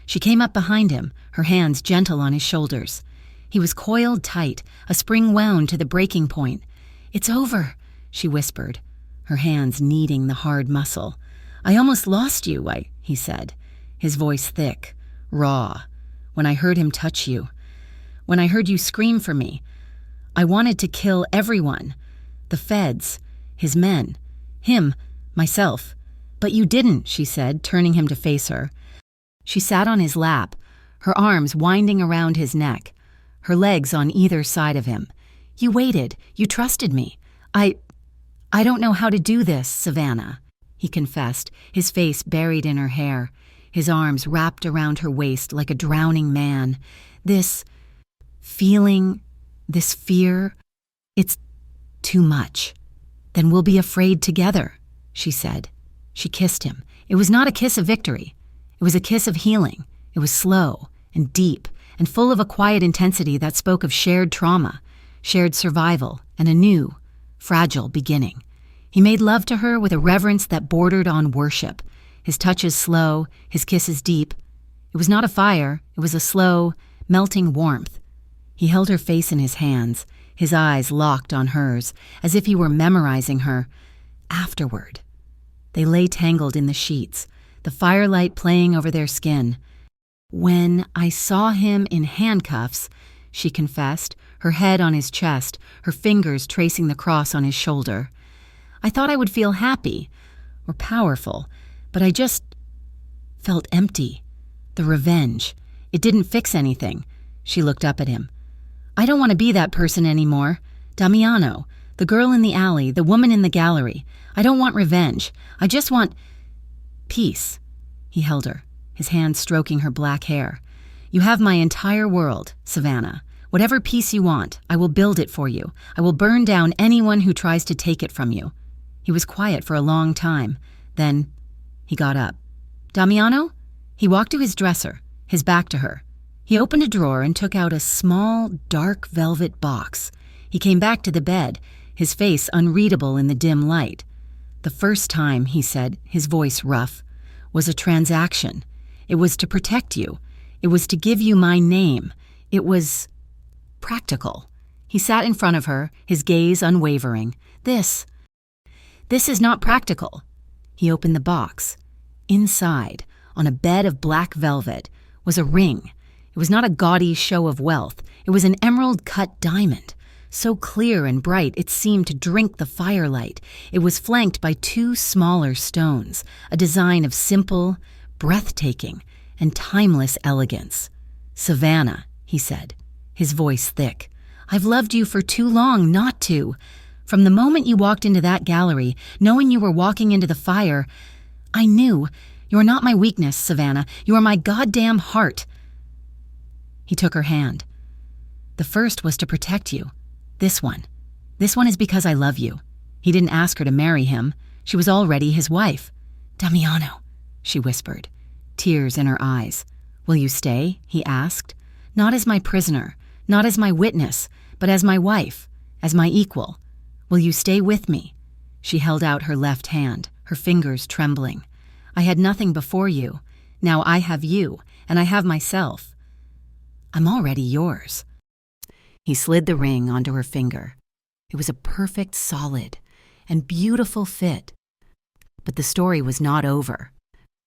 She came up behind him, her hands gentle on his shoulders. He was coiled tight, a spring wound to the breaking point. "It's over," she whispered, her hands kneading the hard muscle. "I almost lost you," he said, his voice thick, raw. "When I heard him touch you, when I heard you scream for me, I wanted to kill everyone. The feds, his men, him, myself. But you didn't," she said, turning him to face her. She sat on his lap, her arms winding around his neck, her legs on either side of him. "You waited. You trusted me. I don't know how to do this, Savannah," he confessed, his face buried in her hair, his arms wrapped around her waist like a drowning man. "This feeling, this fear, it's too much." "Then we'll be afraid together," she said. She kissed him. It was not a kiss of victory. It was a kiss of healing. It was slow and deep and full of a quiet intensity that spoke of shared trauma, shared survival, and a new, fragile beginning. He made love to her with a reverence that bordered on worship, his touches slow, his kisses deep. It was not a fire, it was a slow, melting warmth. He held her face in his hands, his eyes locked on hers, as if he were memorizing her. Afterward, they lay tangled in the sheets, the firelight playing over their skin. "When I saw him in handcuffs," she confessed, her head on his chest, her fingers tracing the cross on his shoulder, "I thought I would feel happy or powerful, but I just felt empty. The revenge. It didn't fix anything." She looked up at him. "I don't want to be that person anymore. Damiano, the girl in the alley, the woman in the gallery. I don't want revenge. I just want peace." He held her, his hand stroking her black hair. "You have my entire world, Savannah. Whatever peace you want, I will build it for you. I will burn down anyone who tries to take it from you." He was quiet for a long time. Then he got up. "Damiano?" He walked to his dresser, his back to her. He opened a drawer and took out a small, dark velvet box. He came back to the bed, his face unreadable in the dim light. "The first time," he said, his voice rough, "was a transaction. It was to protect you. It was to give you my name. It was practical." He sat in front of her, his gaze unwavering. This is not practical." He opened the box. Inside, on a bed of black velvet, was a ring. It was not a gaudy show of wealth. It was an emerald-cut diamond, so clear and bright it seemed to drink the firelight. It was flanked by two smaller stones, a design of simple, breathtaking, and timeless elegance. "Savannah," he said, his voice thick, I've loved you for too long not to. From the moment you walked into that gallery, knowing you were walking into the fire, I knew. You're not my weakness, Savannah. You are my goddamn heart." He took her hand. "The first was to protect you. This one is because I love you." He didn't ask her to marry him. She was already his wife. "Damiano," she whispered, tears in her eyes. "Will you stay?" he asked. "Not as my prisoner, not as my witness, but as my wife, as my equal. Will you stay with me?" She held out her left hand, her fingers trembling. "I had nothing before you. Now I have you, and I have myself. I'm already yours." He slid the ring onto her finger. It was a perfect, solid, and beautiful fit. But the story was not over.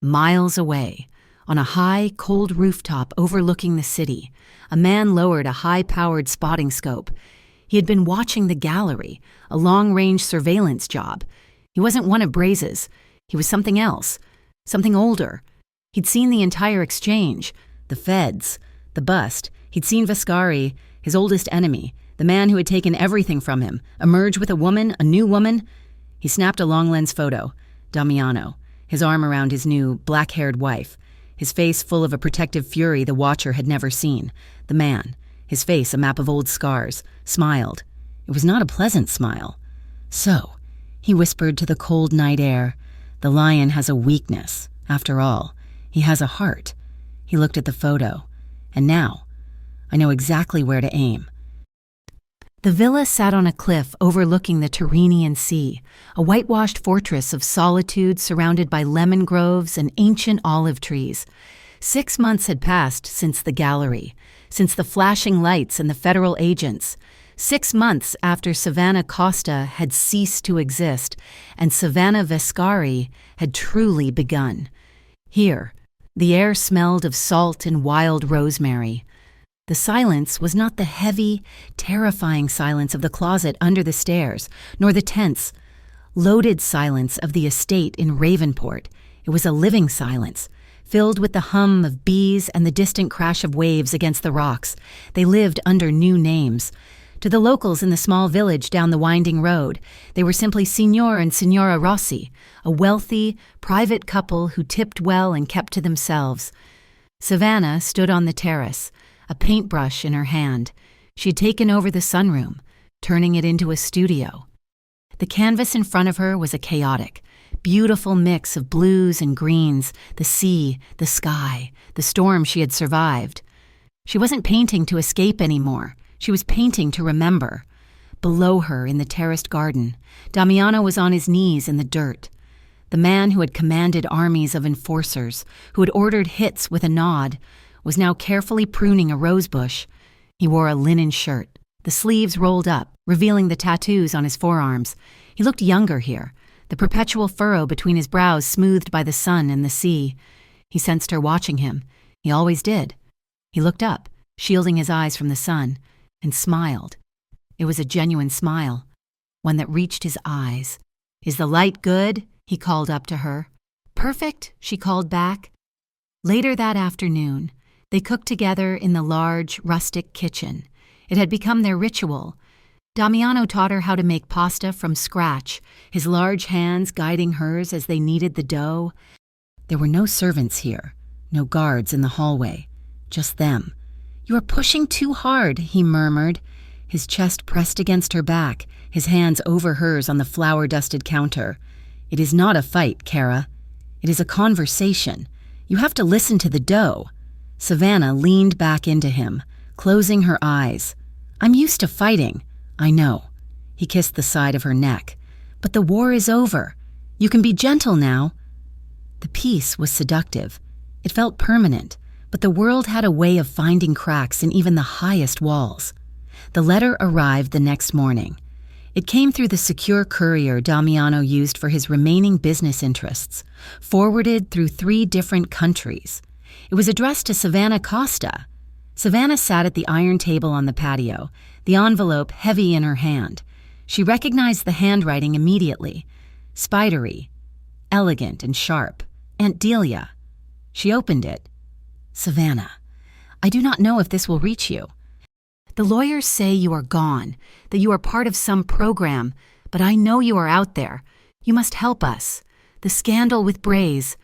Miles away, on a high, cold rooftop overlooking the city, a man lowered a high-powered spotting scope. He had been watching the gallery, a long-range surveillance job. He wasn't one of Braze's. He was something else, something older. He'd seen the entire exchange, the feds, the bust. He'd seen Vascari, his oldest enemy, the man who had taken everything from him, emerge with a woman, a new woman. He snapped a long-lens photo. Damiano, his arm around his new, black-haired wife, his face full of a protective fury the watcher had never seen. The man, his face a map of old scars, smiled. It was not a pleasant smile. "So," he whispered to the cold night air, "the lion has a weakness. After all, he has a heart." He looked at the photo. "And now, I know exactly where to aim." The villa sat on a cliff overlooking the Tyrrhenian Sea, a whitewashed fortress of solitude surrounded by lemon groves and ancient olive trees. 6 months had passed since the gallery, since the flashing lights and the federal agents. 6 months after Savannah Costa had ceased to exist and Savannah Vascari had truly begun. Here, the air smelled of salt and wild rosemary. The silence was not the heavy, terrifying silence of the closet under the stairs, nor the tense, loaded silence of the estate in Ravenport. It was a living silence, filled with the hum of bees and the distant crash of waves against the rocks. They lived under new names. To the locals in the small village down the winding road, they were simply Signor and Signora Rossi, a wealthy, private couple who tipped well and kept to themselves. Savannah stood on the terrace, a paintbrush in her hand. She had taken over the sunroom, turning it into a studio. The canvas in front of her was a chaotic, beautiful mix of blues and greens, the sea, the sky, the storm she had survived. She wasn't painting to escape anymore. She was painting to remember. Below her, in the terraced garden, Damiano was on his knees in the dirt. The man who had commanded armies of enforcers, who had ordered hits with a nod, was now carefully pruning a rosebush. He wore a linen shirt, the sleeves rolled up, revealing the tattoos on his forearms. He looked younger here, the perpetual furrow between his brows smoothed by the sun and the sea. He sensed her watching him. He always did. He looked up, shielding his eyes from the sun, and smiled. It was a genuine smile, one that reached his eyes. "Is the light good?" he called up to her. "Perfect," she called back. Later that afternoon, they cooked together in the large, rustic kitchen. It had become their ritual. Damiano taught her how to make pasta from scratch, his large hands guiding hers as they kneaded the dough. There were no servants here, no guards in the hallway, just them. "You are pushing too hard," he murmured, his chest pressed against her back, his hands over hers on the flour-dusted counter. "It is not a fight, Kara. It is a conversation. You have to listen to the dough." Savannah leaned back into him, closing her eyes. "I'm used to fighting." "I know." He kissed the side of her neck. "But the war is over. You can be gentle now." The peace was seductive. It felt permanent, but the world had a way of finding cracks in even the highest walls. The letter arrived the next morning. It came through the secure courier Damiano used for his remaining business interests, forwarded through 3 different countries. It was addressed to Savannah Costa. Savannah sat at the iron table on the patio, the envelope heavy in her hand. She recognized the handwriting immediately. Spidery, elegant and sharp. Aunt Delia. She opened it. "Savannah, I do not know if this will reach you." The lawyers say you are gone, that you are part of some program, but I know you are out there. You must help us. The scandal with Braze,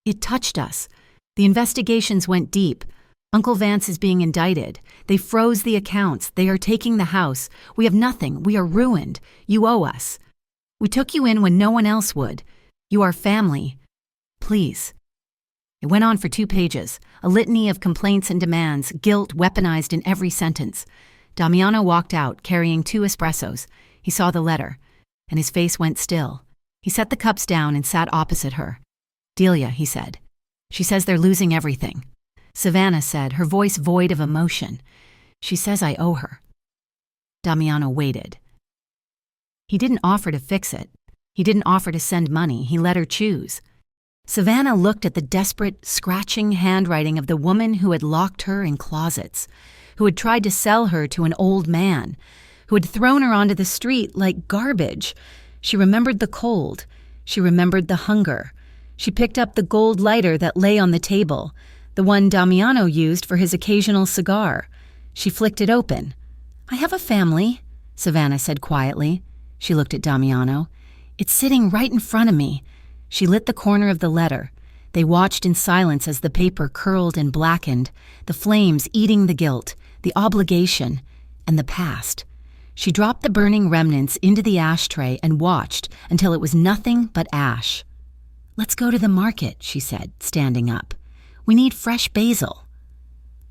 it touched us. The investigations went deep. Uncle Vance is being indicted. They froze the accounts. They are taking the house. We have nothing. We are ruined. You owe us. We took you in when no one else would. You are family. Please. It went on for 2 pages, a litany of complaints and demands, guilt weaponized in every sentence. Damiano walked out, carrying 2 espressos. He saw the letter, and his face went still. He set the cups down and sat opposite her. Delia, he said. She says they're losing everything. Savannah said, her voice void of emotion. She says I owe her. Damiano waited. He didn't offer to fix it. He didn't offer to send money. He let her choose. Savannah looked at the desperate, scratching handwriting of the woman who had locked her in closets, who had tried to sell her to an old man, who had thrown her onto the street like garbage. She remembered the cold. She remembered the hunger. She picked up the gold lighter that lay on the table, the one Damiano used for his occasional cigar. She flicked it open. I have a family, Savannah said quietly. She looked at Damiano. It's sitting right in front of me. She lit the corner of the letter. They watched in silence as the paper curled and blackened, the flames eating the guilt, the obligation, and the past. She dropped the burning remnants into the ashtray and watched until it was nothing but ash. Let's go to the market, she said, standing up. We need fresh basil.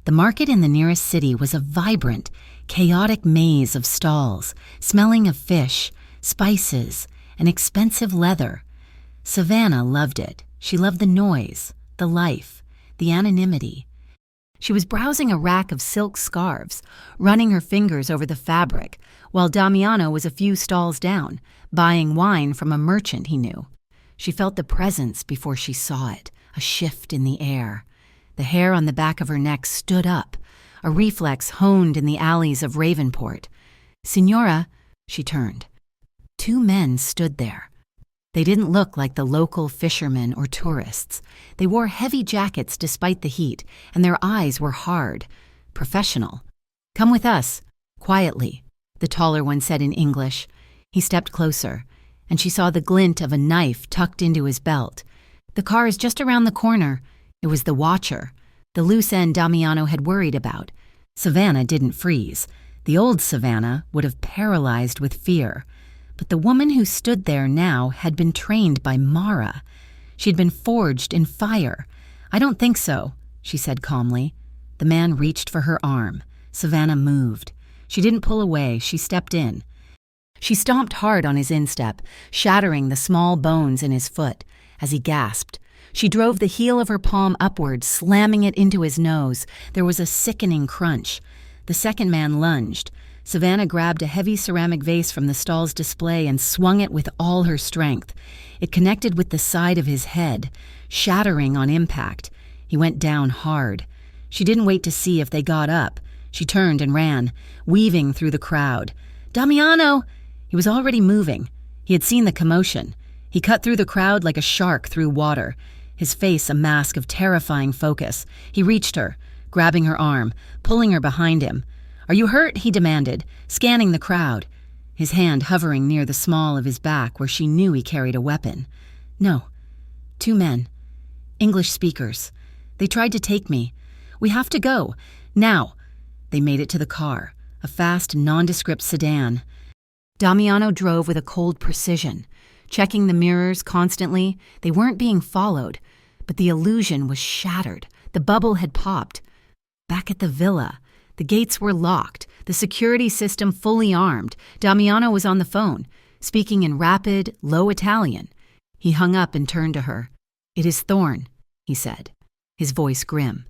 The market in the nearest city was a vibrant, chaotic maze of stalls, smelling of fish, spices, and expensive leather. Savannah loved it. She loved the noise, the life, the anonymity. She was browsing a rack of silk scarves, running her fingers over the fabric, while Damiano was a few stalls down, buying wine from a merchant he knew. She felt the presence before she saw it, a shift in the air. The hair on the back of her neck stood up, a reflex honed in the alleys of Ravenport. Signora, she turned. 2 men stood there. They didn't look like the local fishermen or tourists. They wore heavy jackets despite the heat, and their eyes were hard, professional. Come with us, quietly, the taller one said in English. He stepped closer, and she saw the glint of a knife tucked into his belt. The car is just around the corner. It was the watcher, the loose end Damiano had worried about. Savannah didn't freeze. The old Savannah would have paralyzed with fear. But the woman who stood there now had been trained by Mara. She'd been forged in fire. I don't think so, she said calmly. The man reached for her arm. Savannah moved. She didn't pull away. She stepped in. She stomped hard on his instep, shattering the small bones in his foot. As he gasped, she drove the heel of her palm upward, slamming it into his nose. There was a sickening crunch. The second man lunged. Savannah grabbed a heavy ceramic vase from the stall's display and swung it with all her strength. It connected with the side of his head, shattering on impact. He went down hard. She didn't wait to see if they got up. She turned and ran, weaving through the crowd. Damiano! He was already moving. He had seen the commotion. He cut through the crowd like a shark through water, his face a mask of terrifying focus. He reached her, grabbing her arm, pulling her behind him. Are you hurt? He demanded, scanning the crowd, his hand hovering near the small of his back where she knew he carried a weapon. No. 2 men. English speakers. They tried to take me. We have to go. Now. They made it to the car, a fast, nondescript sedan. Damiano drove with a cold precision, checking the mirrors constantly. They weren't being followed, but the illusion was shattered. The bubble had popped. Back at the villa, the gates were locked, the security system fully armed. Damiano was on the phone, speaking in rapid, low Italian. He hung up and turned to her. It is Thorne, he said, his voice grim.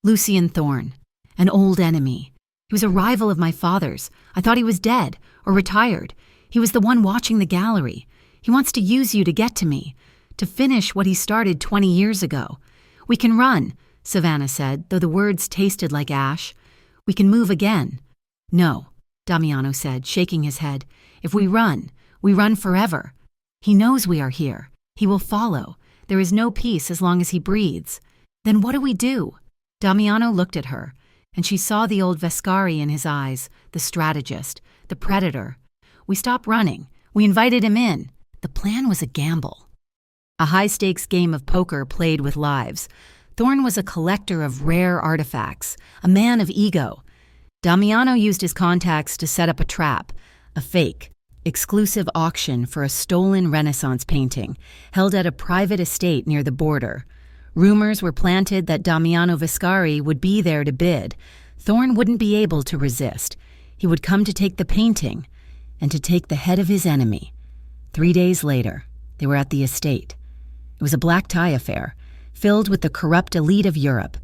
Lucien Thorne, an old enemy. He was a rival of my father's. I thought he was dead or retired. He was the one watching the gallery. He wants to use you to get to me, to finish what he started 20 years ago. We can run, Savannah said, though the words tasted like ash. We can move again. No, Damiano said, shaking his head. If we run forever. He knows we are here. He will follow. There is no peace as long as he breathes. Then what do we do? Damiano looked at her. and she saw the old Vescari in his eyes, the strategist, the predator. We stopped running. We invited him in. The plan was a gamble. A high-stakes game of poker played with lives. Thorn was a collector of rare artifacts, a man of ego. Damiano used his contacts to set up a trap, a fake, exclusive auction for a stolen Renaissance painting held at a private estate near the border. Rumors were planted that Damiano Vescari would be there to bid. Thorn wouldn't be able to resist. He would come to take the painting and to take the head of his enemy. 3 days later, they were at the estate. It was a black tie affair, filled with the corrupt elite of Europe.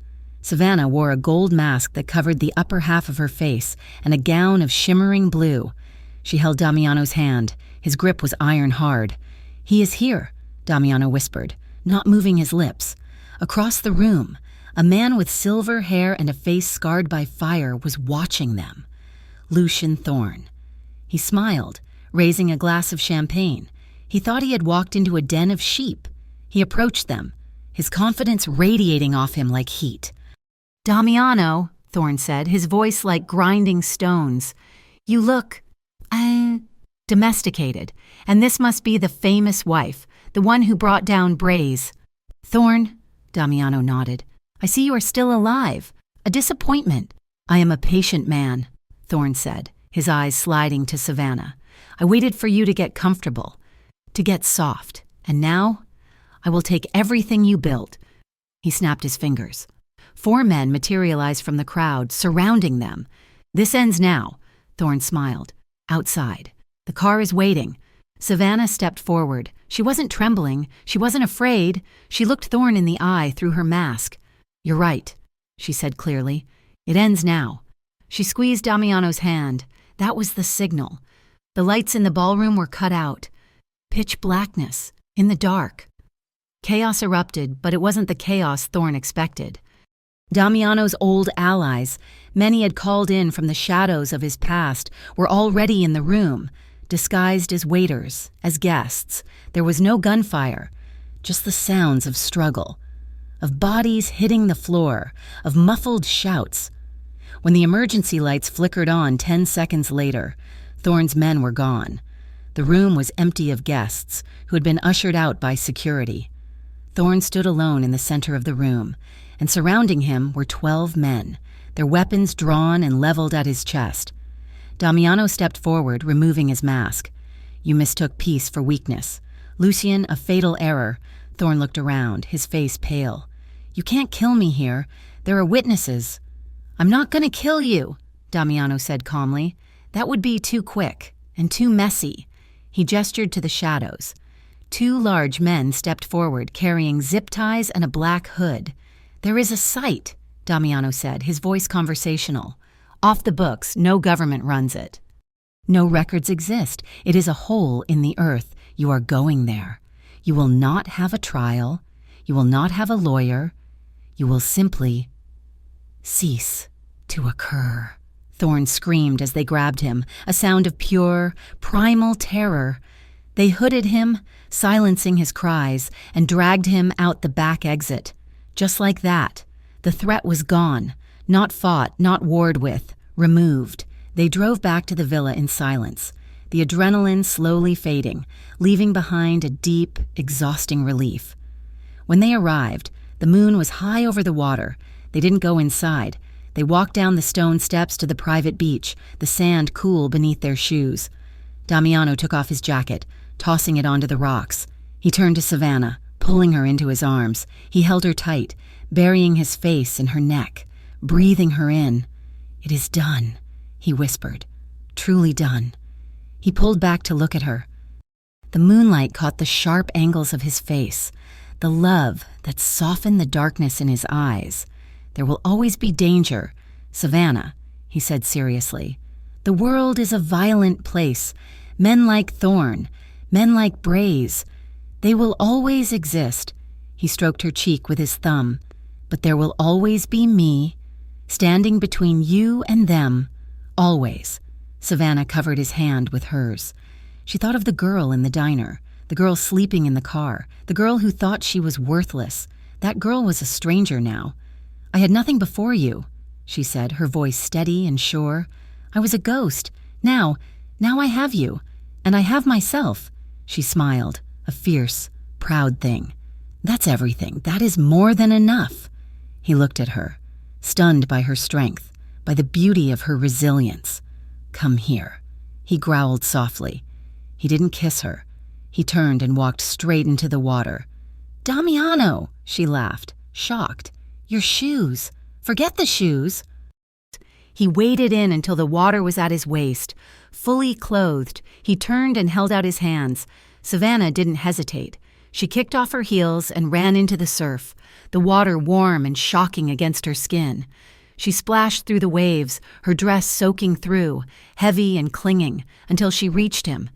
Savannah wore a gold mask that covered the upper half of her face and a gown of shimmering blue. She held Damiano's hand. His grip was iron hard. "He is here," Damiano whispered, not moving his lips. Across the room, a man with silver hair and a face scarred by fire was watching them. Lucian Thorn. He smiled, raising a glass of champagne. He thought he had walked into a den of sheep. He approached them, his confidence radiating off him like heat. "Damiano," Thorn said, his voice like grinding stones, "you look, domesticated, and this must be the famous wife, the one who brought down Braze." "Thorn," Damiano nodded, "I see you are still alive. A disappointment." "I am a patient man," Thorn said, his eyes sliding to Savannah. "I waited for you to get comfortable, to get soft, and now I will take everything you built." He snapped his fingers. 4 men materialized from the crowd, surrounding them. "This ends now," Thorn smiled. "Outside. The car is waiting." Savannah stepped forward. She wasn't trembling. She wasn't afraid. She looked Thorn in the eye through her mask. "You're right," she said clearly. "It ends now." She squeezed Damiano's hand. That was the signal. The lights in the ballroom were cut out. Pitch blackness, in the dark. Chaos erupted, but it wasn't the chaos Thorn expected. Damiano's old allies, many had called in from the shadows of his past, were already in the room, disguised as waiters, as guests. There was no gunfire, just the sounds of struggle, of bodies hitting the floor, of muffled shouts. When the emergency lights flickered on 10 seconds later, Thorn's men were gone. The room was empty of guests who had been ushered out by security. Thorn stood alone in the center of the room, and surrounding him were 12 men, their weapons drawn and leveled at his chest. Damiano stepped forward, removing his mask. "You mistook peace for weakness. Lucian, a fatal error." Thorn looked around, his face pale. "You can't kill me here. There are witnesses." "I'm not going to kill you," Damiano said calmly. "That would be too quick and too messy." He gestured to the shadows. 2 large men stepped forward, carrying zip ties and a black hood. "There is a site," Damiano said, his voice conversational. "Off the books, no government runs it. No records exist. It is a hole in the earth. You are going there. You will not have a trial. You will not have a lawyer. You will simply cease to occur." Thorn screamed as they grabbed him, a sound of pure, primal terror. They hooded him, silencing his cries, and dragged him out the back exit. Just like that, the threat was gone, not fought, not warred with, removed. They drove back to the villa in silence, the adrenaline slowly fading, leaving behind a deep, exhausting relief. When they arrived, the moon was high over the water. They didn't go inside. They walked down the stone steps to the private beach, the sand cool beneath their shoes. Damiano took off his jacket, tossing it onto the rocks. He turned to Savannah, pulling her into his arms. He held her tight, burying his face in her neck, breathing her in. "It is done," he whispered. "Truly done." He pulled back to look at her. The moonlight caught the sharp angles of his face, the love that softened the darkness in his eyes. "There will always be danger, Savannah," he said seriously. "The world is a violent place. Men like Thorn, men like Braze, they will always exist." He stroked her cheek with his thumb. "But there will always be me, standing between you and them, always." Savannah covered his hand with hers. She thought of the girl in the diner, the girl sleeping in the car, the girl who thought she was worthless. That girl was a stranger now. "I had nothing before you," she said, her voice steady and sure. "I was a ghost. Now I have you. And I have myself." She smiled, a fierce, proud thing. "That's everything. That is more than enough." He looked at her, stunned by her strength, by the beauty of her resilience. "Come here," he growled softly. He didn't kiss her. He turned and walked straight into the water. "Damiano!" she laughed, shocked. "Your shoes. Forget the shoes." He waded in until the water was at his waist. Fully clothed, he turned and held out his hands. Savannah didn't hesitate. She kicked off her heels and ran into the surf, the water warm and shocking against her skin. She splashed through the waves, her dress soaking through, heavy and clinging, until she reached him.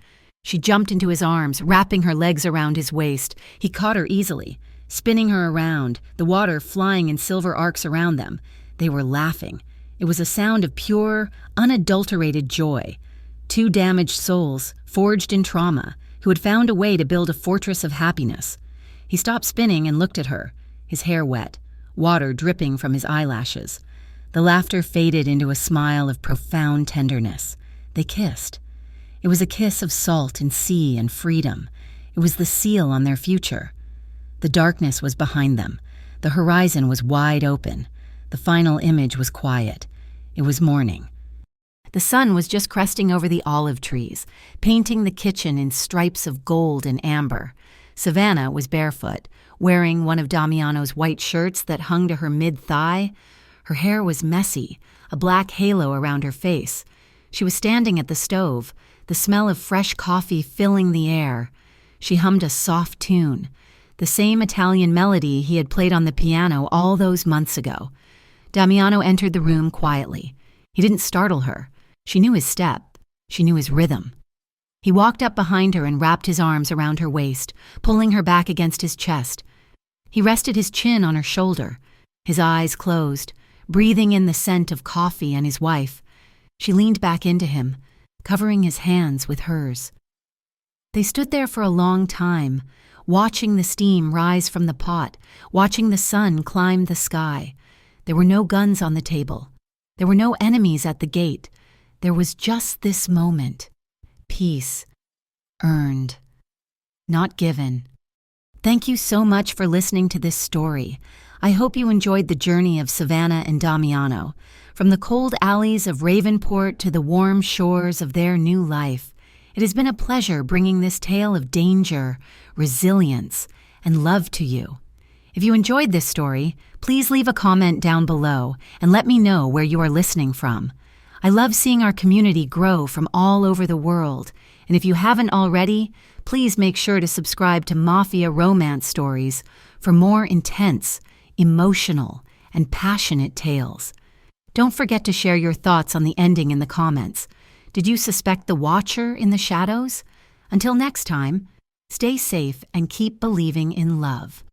She jumped into his arms, wrapping her legs around his waist. He caught her easily, spinning her around, the water flying in silver arcs around them. They were laughing. It was a sound of pure, unadulterated joy. Two damaged souls, forged in trauma, who had found a way to build a fortress of happiness. He stopped spinning and looked at her, his hair wet, water dripping from his eyelashes. The laughter faded into a smile of profound tenderness. They kissed. It was a kiss of salt and sea and freedom. It was the seal on their future. The darkness was behind them. The horizon was wide open. The final image was quiet. It was morning. The sun was just cresting over the olive trees, painting the kitchen in stripes of gold and amber. Savannah was barefoot, wearing one of Damiano's white shirts that hung to her mid-thigh. Her hair was messy, a black halo around her face. She was standing at the stove, the smell of fresh coffee filling the air. She hummed a soft tune, the same Italian melody he had played on the piano all those months ago. Damiano entered the room quietly. He didn't startle her. She knew his step. She knew his rhythm. He walked up behind her and wrapped his arms around her waist, pulling her back against his chest. He rested his chin on her shoulder, his eyes closed, breathing in the scent of coffee and his wife. She leaned back into him, covering his hands with hers. They stood there for a long time, watching the steam rise from the pot, watching the sun climb the sky. There were no guns on the table. There were no enemies at the gate. There was just this moment. Peace. Earned. Not given. Thank you so much for listening to this story. I hope you enjoyed the journey of Savannah and Damiano, from the cold alleys of Ravenport to the warm shores of their new life. It has been a pleasure bringing this tale of danger, resilience, and love to you. If you enjoyed this story, please leave a comment down below and let me know where you are listening from. I love seeing our community grow from all over the world, and if you haven't already, please make sure to subscribe to Mafia Romance Stories for more intense, emotional, and passionate tales. Don't forget to share your thoughts on the ending in the comments. Did you suspect the Watcher in the shadows? Until next time, stay safe and keep believing in love.